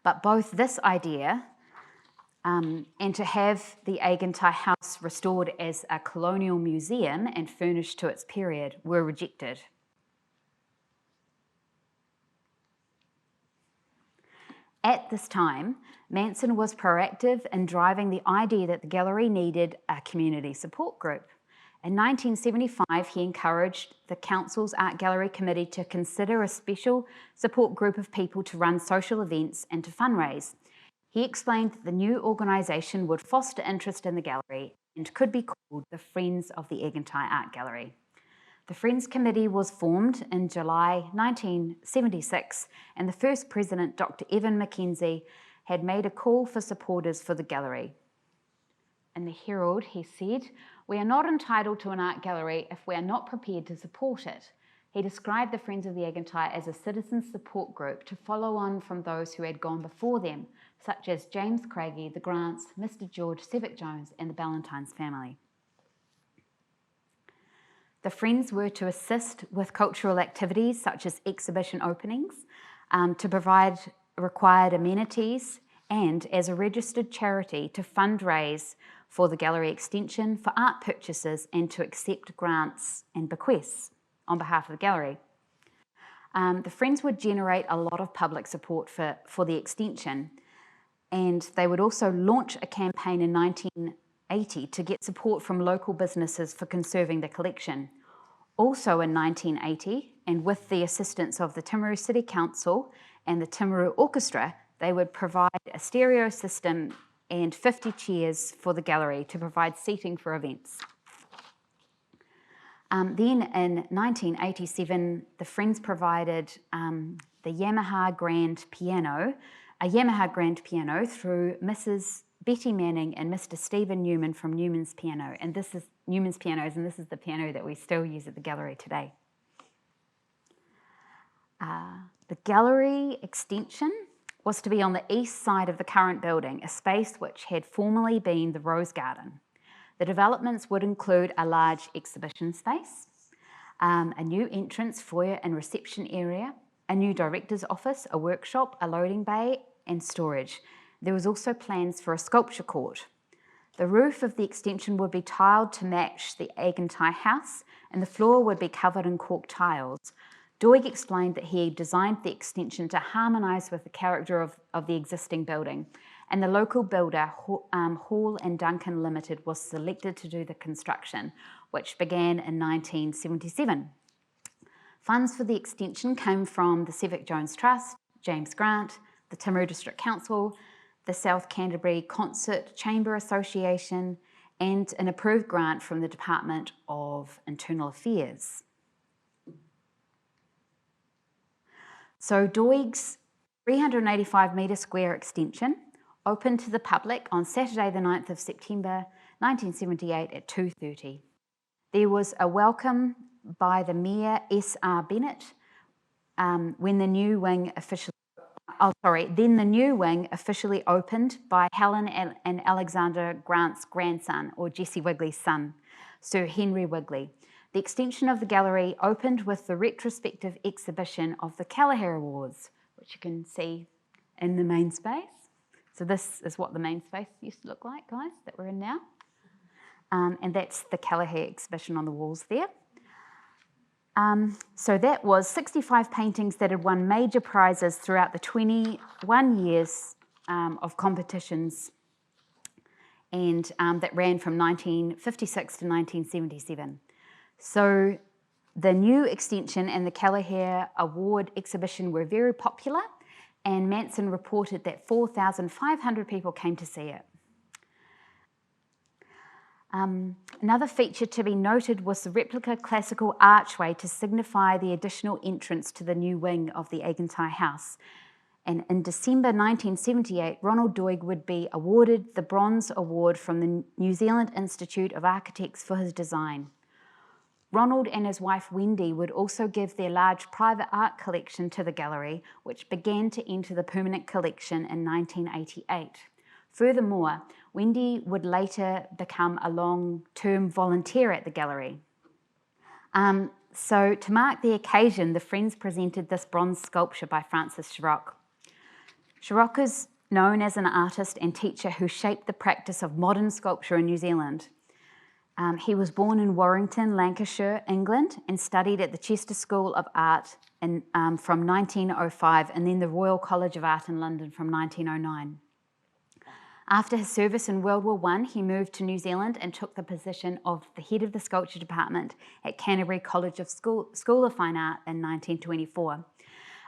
But both this idea and to have the Aigantighe house restored as a colonial museum and furnished to its period were rejected. At this time, Manson was proactive in driving the idea that the gallery needed a community support group. In 1975, he encouraged the council's art gallery committee to consider a special support group of people to run social events and to fundraise. He explained that the new organisation would foster interest in the gallery and could be called the Friends of the Aigantighe Art Gallery. The Friends Committee was formed in July 1976, and the first president, Dr. Evan Mackenzie, had made a call for supporters for the gallery. In the Herald, he said, "We are not entitled to an art gallery if we are not prepared to support it." He described the Friends of the Aigantighe as a citizen support group to follow on from those who had gone before them, such as James Craigey, the Grants, Mr. George Sevick Jones, and the Ballantynes family. The Friends were to assist with cultural activities such as exhibition openings, to provide required amenities, and as a registered charity to fundraise for the gallery extension, for art purchases, and to accept grants and bequests on behalf of the gallery. The Friends would generate a lot of public support for the extension, and they would also launch a campaign in 1980 to get support from local businesses for conserving the collection. Also in 1980, and with the assistance of the Timaru City Council and the Timaru Orchestra, they would provide a stereo system and 50 chairs for the gallery to provide seating for events. Then in 1987, the Friends provided the Yamaha Grand Piano, a Yamaha Grand Piano through Mrs. Betty Manning and Mr. Stephen Newman from Newman's Piano. And this is Newman's Pianos, and this is the piano that we still use at the gallery today. The gallery extension was to be on the east side of the current building, a space which had formerly been the Rose Garden. The developments would include a large exhibition space, a new entrance, foyer and reception area, a new director's office, a workshop, a loading bay and storage. There was also plans for a sculpture court. The roof of the extension would be tiled to match the Aigantighe house, and the floor would be covered in cork tiles. Doig explained that he designed the extension to harmonise with the character of the existing building, and the local builder, Hall and Duncan Limited, was selected to do the construction, which began in 1977. Funds for the extension came from the Cevic Jones Trust, James Grant, the Timaru District Council, the South Canterbury Concert Chamber Association, and an approved grant from the Department of Internal Affairs. So Doig's 385-metre square extension opened to the public on Saturday the 9th of September 1978 at 2:30. There was a welcome by the Mayor S.R. Bennett then the new wing officially opened by Helen and Alexander Grant's grandson, or Jesse Wigley's son, Sir Henry Wigley. The extension of the gallery opened with the retrospective exhibition of the Kalahari Awards, which you can see in the main space. So this is what the main space used to look like, guys, that we're in now. And that's the Kalahari exhibition on the walls there. So that was 65 paintings that had won major prizes throughout the 21 years of competitions, and that ran from 1956 to 1977. So the new extension and the Kalahari Award exhibition were very popular, and Manson reported that 4,500 people came to see it. Another feature to be noted was the replica classical archway to signify the additional entrance to the new wing of the Aigantighe house. And in December 1978, Ronald Doig would be awarded the Bronze Award from the New Zealand Institute of Architects for his design. Ronald and his wife Wendy would also give their large private art collection to the gallery, which began to enter the permanent collection in 1988. Furthermore, Wendy would later become a long-term volunteer at the gallery. So to mark the occasion, the Friends presented this bronze sculpture by Francis Shirok. Shirok is known as an artist and teacher who shaped the practice of modern sculpture in New Zealand. He was born in Warrington, Lancashire, England, and studied at the Chester School of Art from 1905, and then the Royal College of Art in London from 1909. After his service in World War I, he moved to New Zealand and took the position of the head of the sculpture department at Canterbury College of School of Fine Art in 1924.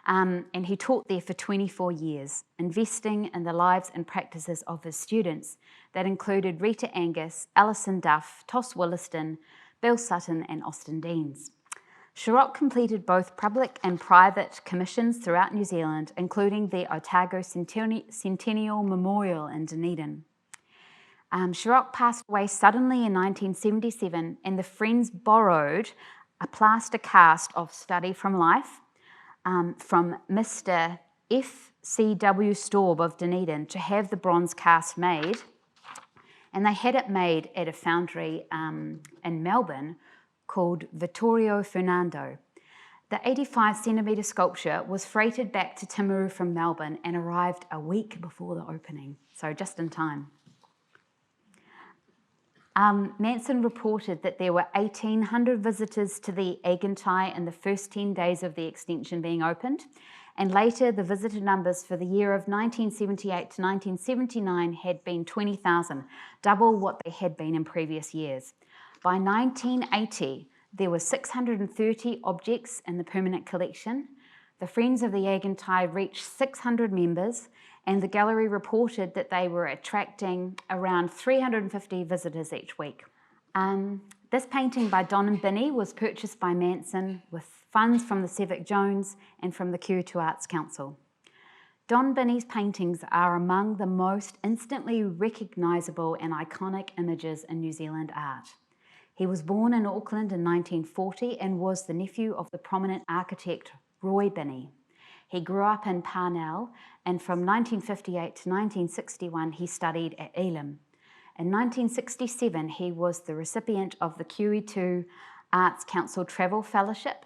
And he taught there for 24 years, investing in the lives and practices of his students that included Rita Angus, Alison Duff, Toss Williston, Bill Sutton and Austin Deans. Shirok completed both public and private commissions throughout New Zealand, including the Otago Centennial Memorial in Dunedin. Shirok passed away suddenly in 1977, and the Friends borrowed a plaster cast of Study from Life from Mr. F.C.W. Staub of Dunedin to have the bronze cast made, and they had it made at a foundry in Melbourne called Vittorio Fernando. The 85-centimetre sculpture was freighted back to Timaru from Melbourne and arrived a week before the opening, so just in time. Manson reported that there were 1,800 visitors to the Aigantighe in the first 10 days of the extension being opened, and later the visitor numbers for the year of 1978 to 1979 had been 20,000, double what they had been in previous years. By 1980, there were 630 objects in the permanent collection. The Friends of the Aigantighe reached 600 members, and the gallery reported that they were attracting around 350 visitors each week. This painting by Don Binney was purchased by Manson with funds from the Cevic Jones and from the Curators Arts Council. Don Binney's paintings are among the most instantly recognisable and iconic images in New Zealand art. He was born in Auckland in 1940 and was the nephew of the prominent architect Roy Binney. He grew up in Parnell, and from 1958 to 1961 he studied at Elam. In 1967 he was the recipient of the Curators Arts Council Travel Fellowship,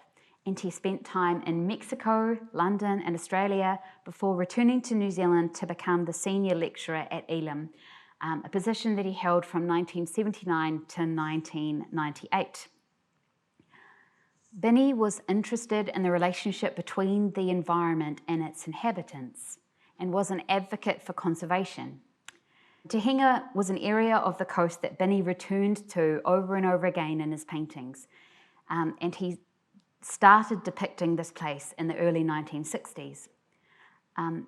and he spent time in Mexico, London and Australia before returning to New Zealand to become the senior lecturer at Elam, a position that he held from 1979 to 1998. Binnie was interested in the relationship between the environment and its inhabitants and was an advocate for conservation. Tahinga was an area of the coast that Binnie returned to over and over again in his paintings, and he started depicting this place in the early 1960s.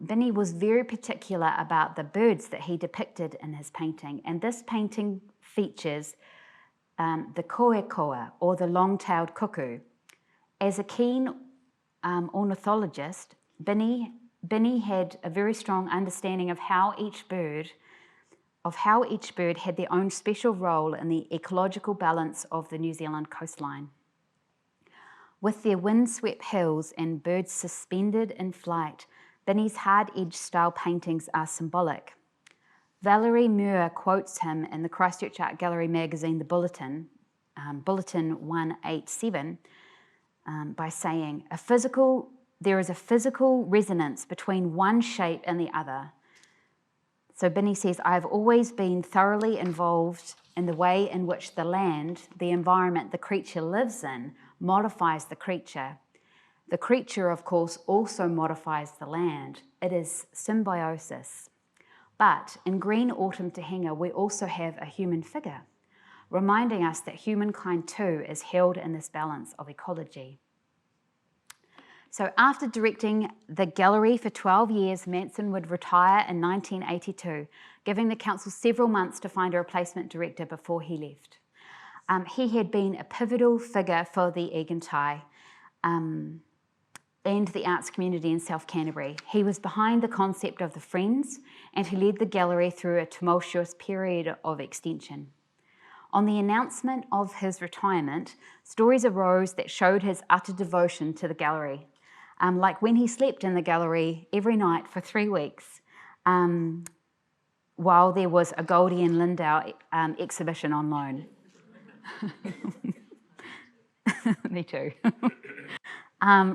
Binnie was very particular about the birds that he depicted in his painting, and this painting features the koekoa, or the long-tailed cuckoo. As a keen ornithologist, Binnie had a very strong understanding of how each bird had their own special role in the ecological balance of the New Zealand coastline. With their windswept hills and birds suspended in flight, Binnie's hard-edged style paintings are symbolic. Valerie Muir quotes him in the Christchurch Art Gallery magazine, The Bulletin, Bulletin 187, by saying, there is a physical resonance between one shape and the other. So Binnie says, I have always been thoroughly involved in the way in which the land, the environment the creature lives in, modifies the creature. The creature, of course, also modifies the land. It is symbiosis. But in Green Autumn Tahinga, we also have a human figure, reminding us that humankind too is held in this balance of ecology. So after directing the gallery for 12 years, Manson would retire in 1982, giving the council several months to find a replacement director before he left. He had been a pivotal figure for the Aigantighe and the arts community in South Canterbury. He was behind the concept of the Friends, and he led the gallery through a tumultuous period of extension. On the announcement of his retirement, stories arose that showed his utter devotion to the gallery, like when he slept in the gallery every night for 3 weeks, while there was a Goldie and Lindau exhibition on loan. Me too.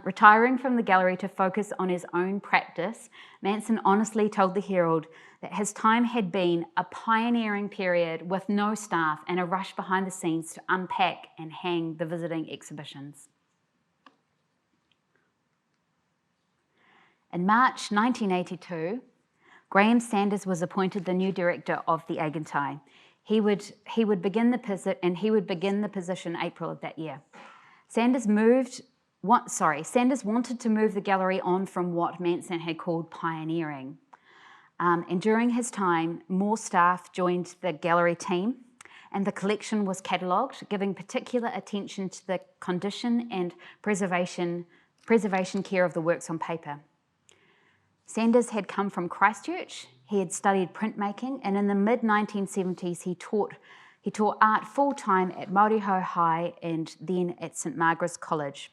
Retiring from the gallery to focus on his own practice, Manson honestly told the Herald that his time had been a pioneering period with no staff and a rush behind the scenes to unpack and hang the visiting exhibitions. In March 1982, Graeme Sanders was appointed the new director of the Aigantighe. He would begin the position April of that year. Sanders wanted to move the gallery on from what Manson had called pioneering. And during his time, more staff joined the gallery team, and the collection was catalogued, giving particular attention to the condition and preservation care of the works on paper. Sanders had come from Christchurch. He had studied printmaking, and in the mid-1970s, he taught art full-time at Māoriho High and then at St Margaret's College.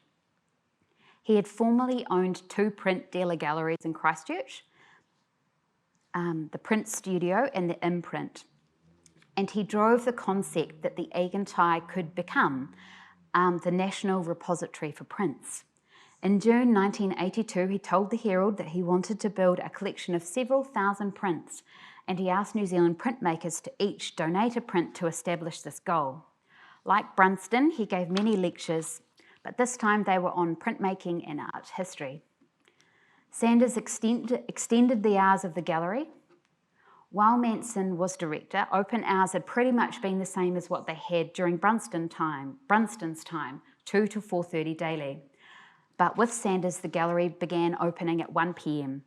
He had formerly owned 2 print dealer galleries in Christchurch, the Print Studio and the Imprint. And he drove the concept that the Aigantighe could become the national repository for prints. In June 1982, he told the Herald that he wanted to build a collection of several thousand prints, and he asked New Zealand printmakers to each donate a print to establish this goal. Like Brunston, he gave many lectures, but this time they were on printmaking and art history. Sanders extended the hours of the gallery. While Manson was director, open hours had pretty much been the same as what they had during Brunston's time, 2 to 4:30 daily. But with Sanders, the gallery began opening at 1 p.m.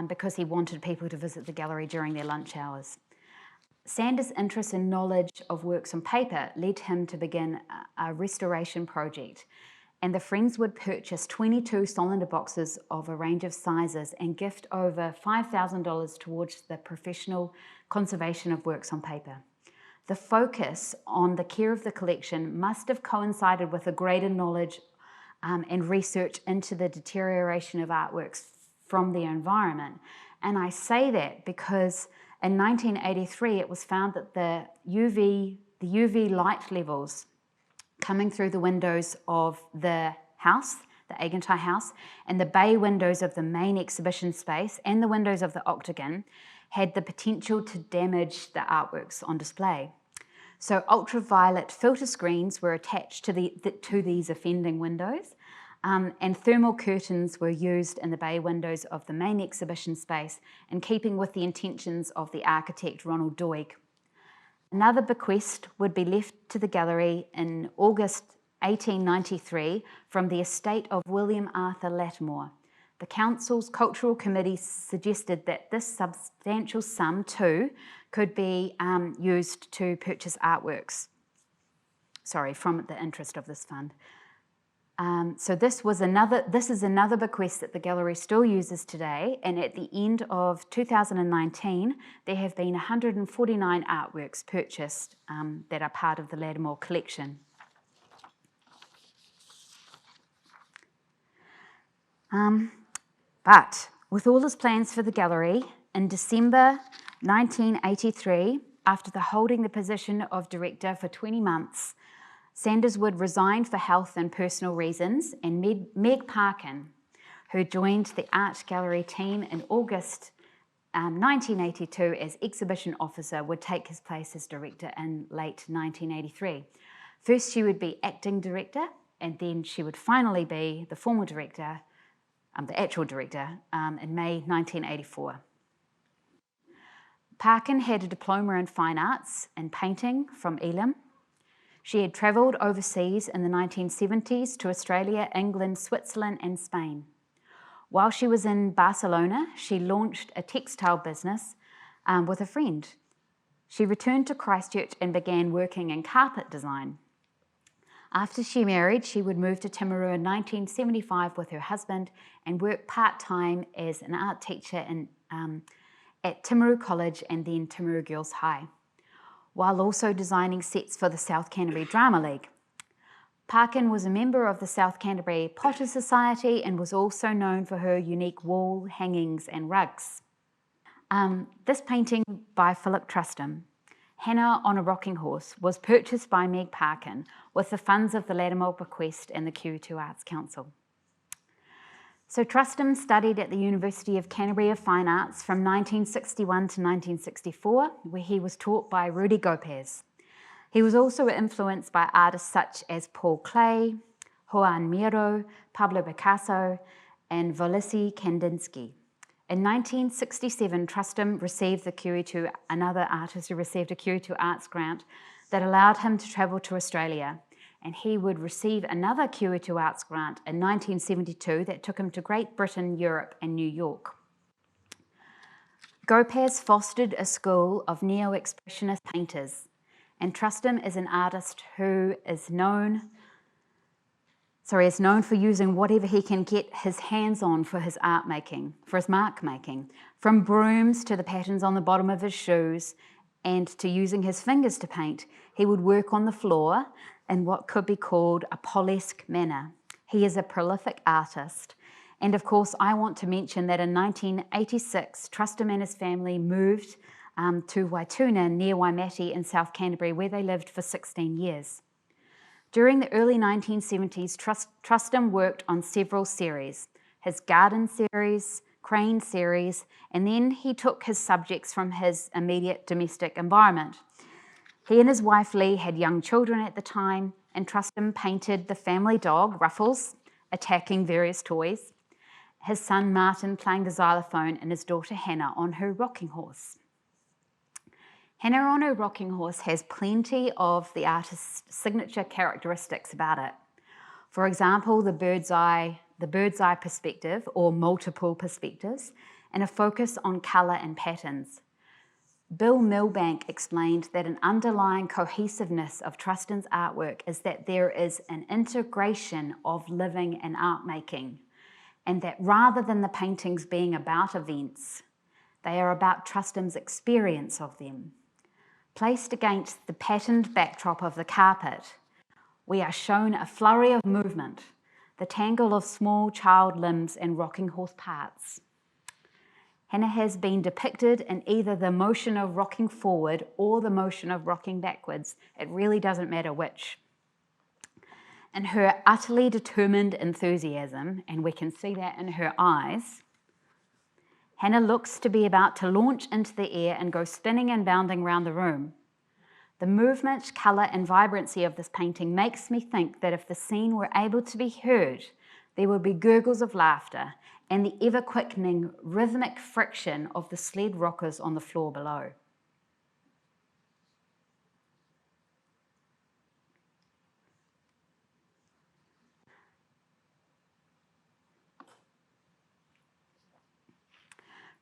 Because he wanted people to visit the gallery during their lunch hours. Sanders' interest and knowledge of works on paper led him to begin a restoration project, and the Friends would purchase 22 cylinder boxes of a range of sizes and gift over $5,000 towards the professional conservation of works on paper. The focus on the care of the collection must have coincided with a greater knowledge and research into the deterioration of artworks from the environment. And I say that because in 1983 it was found that the UV light levels coming through the windows of the house, the Aigantighe house, and the bay windows of the main exhibition space and the windows of the octagon had the potential to damage the artworks on display. So ultraviolet filter screens were attached to these offending windows, and thermal curtains were used in the bay windows of the main exhibition space, in keeping with the intentions of the architect Ronald Doig. Another bequest would be left to the gallery in August 1893 from the estate of William Arthur Lattimore. The council's cultural committee suggested that this substantial sum too could be used to purchase artworks, from the interest of this fund. So this is another bequest that the gallery still uses today, and at the end of 2019, there have been 149 artworks purchased that are part of the Lattimore collection. But with all his plans for the gallery, in December 1983, after holding the position of director for 20 months, Sanders would resign for health and personal reasons, and Meg Parkin, who joined the art gallery team in August 1982 as exhibition officer, would take his place as director in late 1983. First she would be acting director, and then she would finally be the formal director, the actual director, in May 1984. Parkin had a diploma in fine arts and painting from Elam. She had travelled overseas in the 1970s to Australia, England, Switzerland and Spain. While she was in Barcelona, she launched a textile business with a friend. She returned to Christchurch and began working in carpet design. After she married, she would move to Timaru in 1975 with her husband and work part-time as an art teacher at Timaru College and then Timaru Girls High, while also designing sets for the South Canterbury Drama League. Parkin was a member of the South Canterbury Potter Society and was also known for her unique wall hangings and rugs. This painting by Philip Trustham, Hannah on a Rocking Horse, was purchased by Meg Parkin with the funds of the Lattimore bequest and the Curators Arts Council. So Trustham studied at the University of Canterbury of Fine Arts from 1961 to 1964, where he was taught by Rudy Gopez. He was also influenced by artists such as Paul Klee, Juan Miro, Pablo Picasso, and Wojciech Kandinsky. In 1967, Trustham received another artist who received a Curators Arts grant that allowed him to travel to Australia, and he would receive another Curators Arts grant in 1972 that took him to Great Britain, Europe and New York. Gopez fostered a school of neo-expressionist painters, and Trustham is an artist who is known for using whatever he can get his hands on for his art making, for his mark making, from brooms to the patterns on the bottom of his shoes and to using his fingers to paint. He would work on the floor in what could be called a Paulesque manner. He is a prolific artist. And of course, I want to mention that in 1986, Trustham and his family moved to Waituna near Waimate in South Canterbury, where they lived for 16 years. During the early 1970s, Trustham worked on several series, his garden series, crane series, and then he took his subjects from his immediate domestic environment. He and his wife Lee had young children at the time, and Trustham painted the family dog, Ruffles, attacking various toys, his son Martin playing the xylophone, and his daughter Hannah on her rocking horse. Hannah on her rocking horse has plenty of the artist's signature characteristics about it. For example, the bird's eye perspective or multiple perspectives, and a focus on colour and patterns. Bill Milbank explained that an underlying cohesiveness of Trustham's artwork is that there is an integration of living and art making, and that rather than the paintings being about events, they are about Trustham's experience of them. Placed against the patterned backdrop of the carpet, we are shown a flurry of movement, the tangle of small child limbs and rocking horse parts. Hannah has been depicted in either the motion of rocking forward or the motion of rocking backwards. It really doesn't matter which. In her utterly determined enthusiasm, and we can see that in her eyes, Hannah looks to be about to launch into the air and go spinning and bounding round the room. The movement, colour and vibrancy of this painting makes me think that if the scene were able to be heard, there would be gurgles of laughter and the ever-quickening rhythmic friction of the sled rockers on the floor below.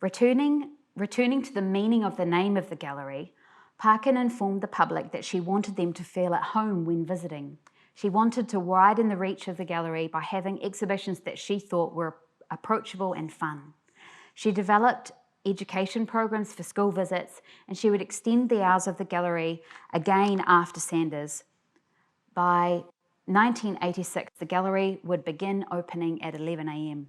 Returning to the meaning of the name of the gallery, Parkin informed the public that she wanted them to feel at home when visiting. She wanted to widen the reach of the gallery by having exhibitions that she thought were approachable and fun. She developed education programs for school visits, and she would extend the hours of the gallery again after Sanders. By 1986, the gallery would begin opening at 11 a.m.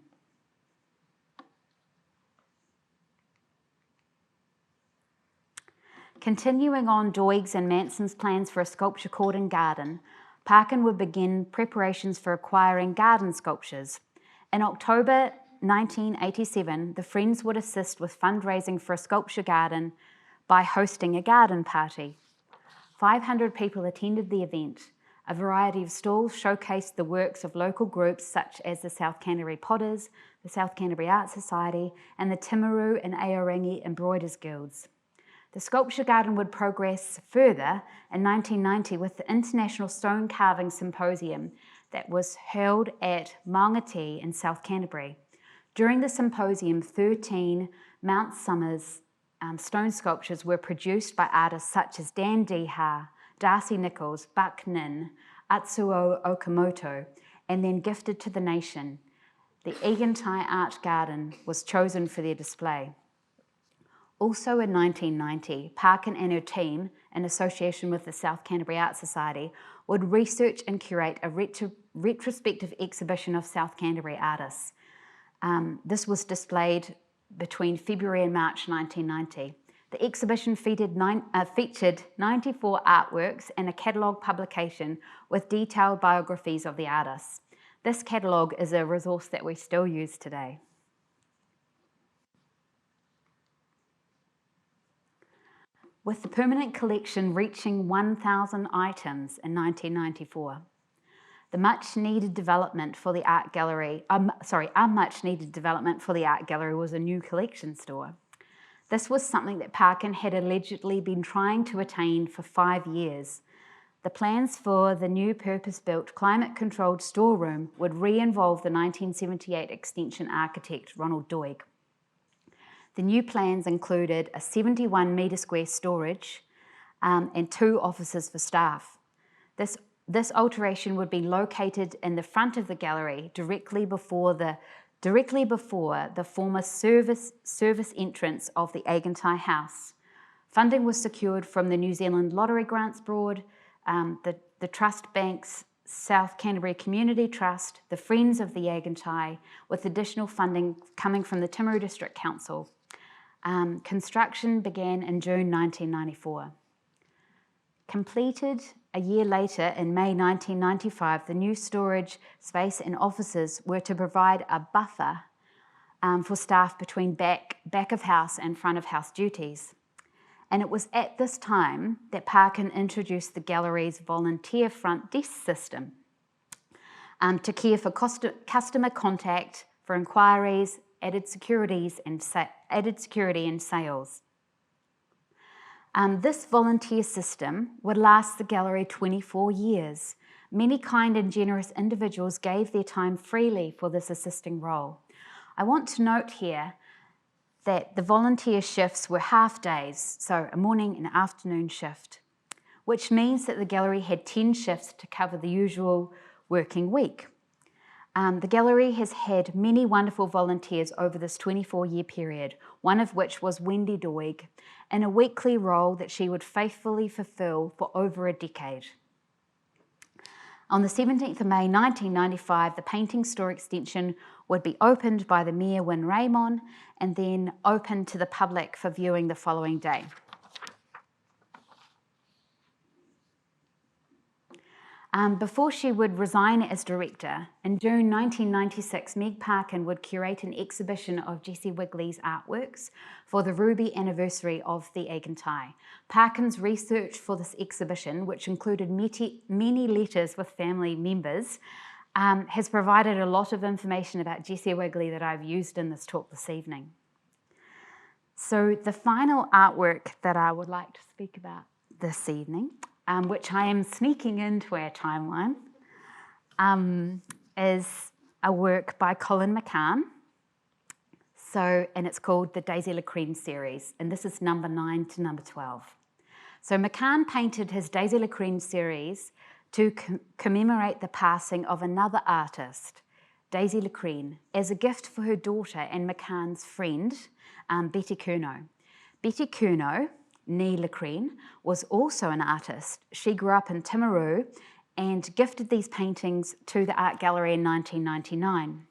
Continuing on Doig's and Manson's plans for a sculpture court and garden, Parkin would begin preparations for acquiring garden sculptures. In October 1987, the Friends would assist with fundraising for a sculpture garden by hosting a garden party. 500 people attended the event. A variety of stalls showcased the works of local groups such as the South Canterbury Potters, the South Canterbury Art Society, and the Timaru and Aorangi Embroiders Guilds. The sculpture garden would progress further in 1990 with the International Stone Carving Symposium that was held at Maungatī in South Canterbury. During the symposium, 13 Mount Somers stone sculptures were produced by artists such as Dan Deha, Darcy Nichols, Buck Nin, Atsuo Okamoto, and then gifted to the nation. The Aigantighe Art Garden was chosen for their display. Also in 1990, Parkin and her team, in association with the South Canterbury Art Society, would research and curate a retrospective exhibition of South Canterbury artists. This was displayed between February and March 1990. The exhibition featured 94 artworks and a catalogue publication with detailed biographies of the artists. This catalogue is a resource that we still use today. With the permanent collection reaching 1,000 items in 1994, a much needed development for the art gallery was a new collection store. This was something that Parkin had allegedly been trying to attain for 5 years. The plans for the new purpose-built, climate-controlled storeroom would re-involve the 1978 extension architect Ronald Doig. The new plans included a 71-metre square storage and 2 offices for staff. This alteration would be located in the front of the gallery, directly before the former service entrance of the Aigantighe House. Funding was secured from the New Zealand Lottery Grants Board, the Trust Bank's South Canterbury Community Trust, the Friends of the Aigantighe, with additional funding coming from the Timaru District Council. Construction began in June 1994. Completed a year later, in May 1995, the new storage space and offices were to provide a buffer for staff between back of house and front of house duties. And it was at this time that Parkin introduced the gallery's volunteer front desk system to care for customer contact, for inquiries, added security and sales. This volunteer system would last the gallery 24 years. Many kind and generous individuals gave their time freely for this assisting role. I want to note here that the volunteer shifts were half days, so a morning and afternoon shift, which means that the gallery had 10 shifts to cover the usual working week. The gallery has had many wonderful volunteers over this 24-year period, one of which was Wendy Doig, in a weekly role that she would faithfully fulfill for over a decade. On the 17th of May 1995, the painting store extension would be opened by the Mayor Wyn Raymond and then opened to the public for viewing the following day. Before she would resign as director, in June 1996, Meg Parkin would curate an exhibition of Jessie Wigley's artworks for the Ruby anniversary of the Aigantighe. Parkin's research for this exhibition, which included many letters with family members, has provided a lot of information about Jessie Wigley that I've used in this talk this evening. So the final artwork that I would like to speak about this evening, which I am sneaking into our timeline, is a work by Colin McCann. And it's called the Daisy Le Creme series, and this is number 9 to number 12. So McCann painted his Daisy Le Creme series to commemorate the passing of another artist, Daisy Le Creme, as a gift for her daughter and McCann's friend, Betty Curnow. Betty Curnow, née Le Creme, was also an artist. She grew up in Timaru and gifted these paintings to the art gallery in 1999.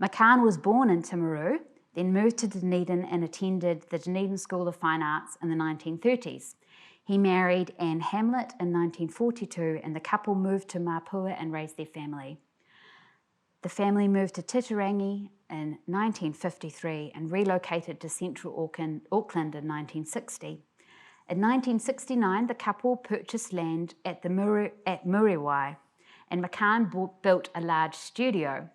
McCann was born in Timaru, then moved to Dunedin and attended the Dunedin School of Fine Arts in the 1930s. He married Anne Hamlet in 1942, and the couple moved to Mapua and raised their family. The family moved to Titirangi in 1953 and relocated to central Auckland in 1960. In 1969, the couple purchased land at Muriwai, and McCann built a large studio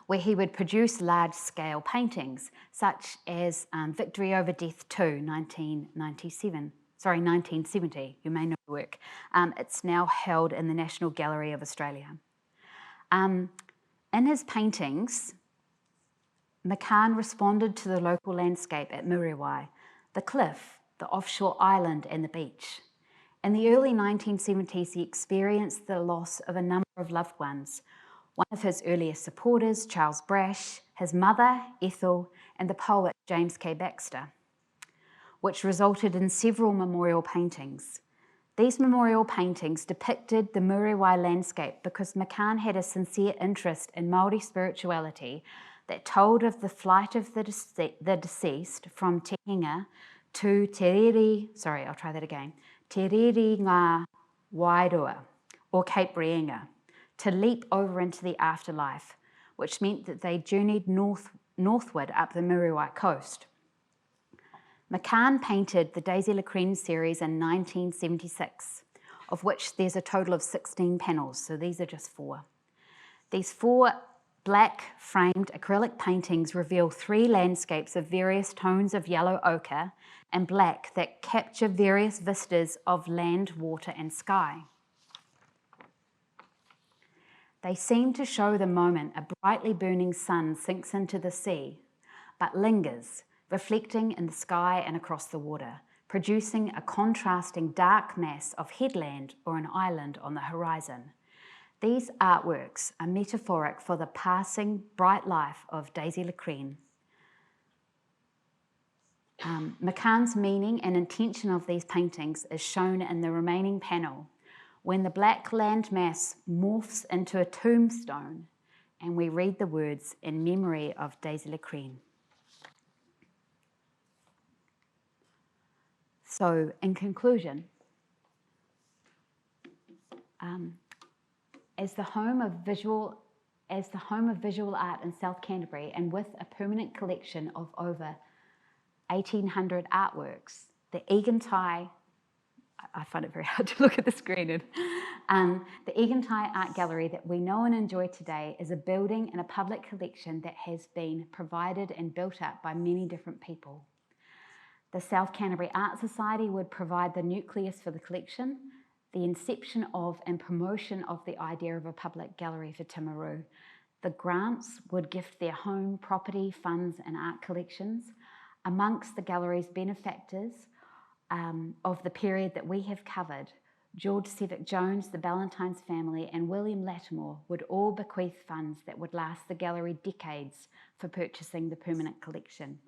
where he would produce large-scale paintings, such as Victory Over Death 2, 1970. You may know the work. It's now held in the National Gallery of Australia. In his paintings, McCann responded to the local landscape at Muriwai, the cliff, the offshore island, and the beach. In the early 1970s, he experienced the loss of a number of loved ones. One of his earliest supporters, Charles Brash, his mother, Ethel, and the poet James K. Baxter, which resulted in several memorial paintings. These memorial paintings depicted the Muriwai landscape because McCann had a sincere interest in Māori spirituality that told of the flight of the deceased from Te Hinga to Te Riri ngā Wairua, or Cape Reinga, to leap over into the afterlife, which meant that they journeyed northward up the Muriwai coast. McCann painted the Daisy Le Creme series in 1976, of which there's a total of 16 panels, so these are just 4. These 4 black framed acrylic paintings reveal 3 landscapes of various tones of yellow ochre and black that capture various vistas of land, water, and sky. They seem to show the moment a brightly burning sun sinks into the sea, but lingers, reflecting in the sky and across the water, producing a contrasting dark mass of headland or an island on the horizon. These artworks are metaphoric for the passing bright life of Daisy Le Creme. McCann's meaning and intention of these paintings is shown in the remaining panel, when the black land mass morphs into a tombstone and we read the words in memory of Daisy Le Creme. So, in conclusion, as the home of visual art in South Canterbury, and with a permanent collection of over 1,800 artworks, the Aigantighe, I find it very hard to look at the screen. The Aigantighe Art Gallery that we know and enjoy today is a building and a public collection that has been provided and built up by many different people. The South Canterbury Art Society would provide the nucleus for the collection, the inception of and promotion of the idea of a public gallery for Timaru. The grants would gift their home, property, funds and art collections. Amongst the gallery's benefactors of the period that we have covered, George Sevick Jones, the Ballantynes family and William Lattimore would all bequeath funds that would last the gallery decades for purchasing the permanent collection.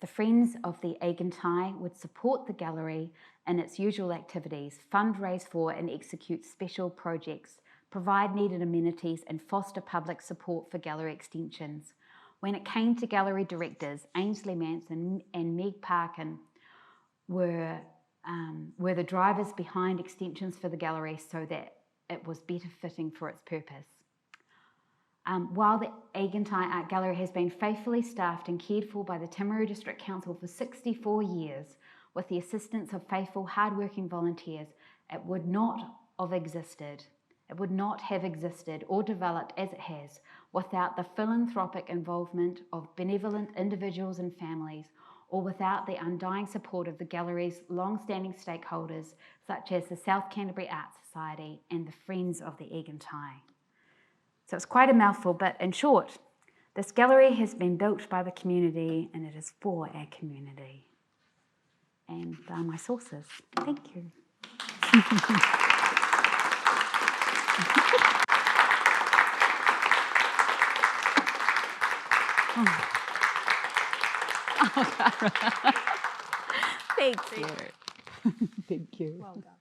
The Friends of the Aigantighe would support the gallery in its usual activities, fundraise for and execute special projects, provide needed amenities and foster public support for gallery extensions. When it came to gallery directors, Ainsley Manson and Meg Parkin were were the drivers behind extensions for the gallery so that it was better fitting for its purpose. While the Aigantighe Art Gallery has been faithfully staffed and cared for by the Timaru District Council for 64 years, with the assistance of faithful, hard-working volunteers, it would not have existed or developed as it has without the philanthropic involvement of benevolent individuals and families, or without the undying support of the gallery's long-standing stakeholders, such as the South Canterbury Art Society and the Friends of the Aigantighe. So it's quite a mouthful, but in short, this gallery has been built by the community and it is for our community. And they are my sources. Thank you. Thank you. Thank you. Well done.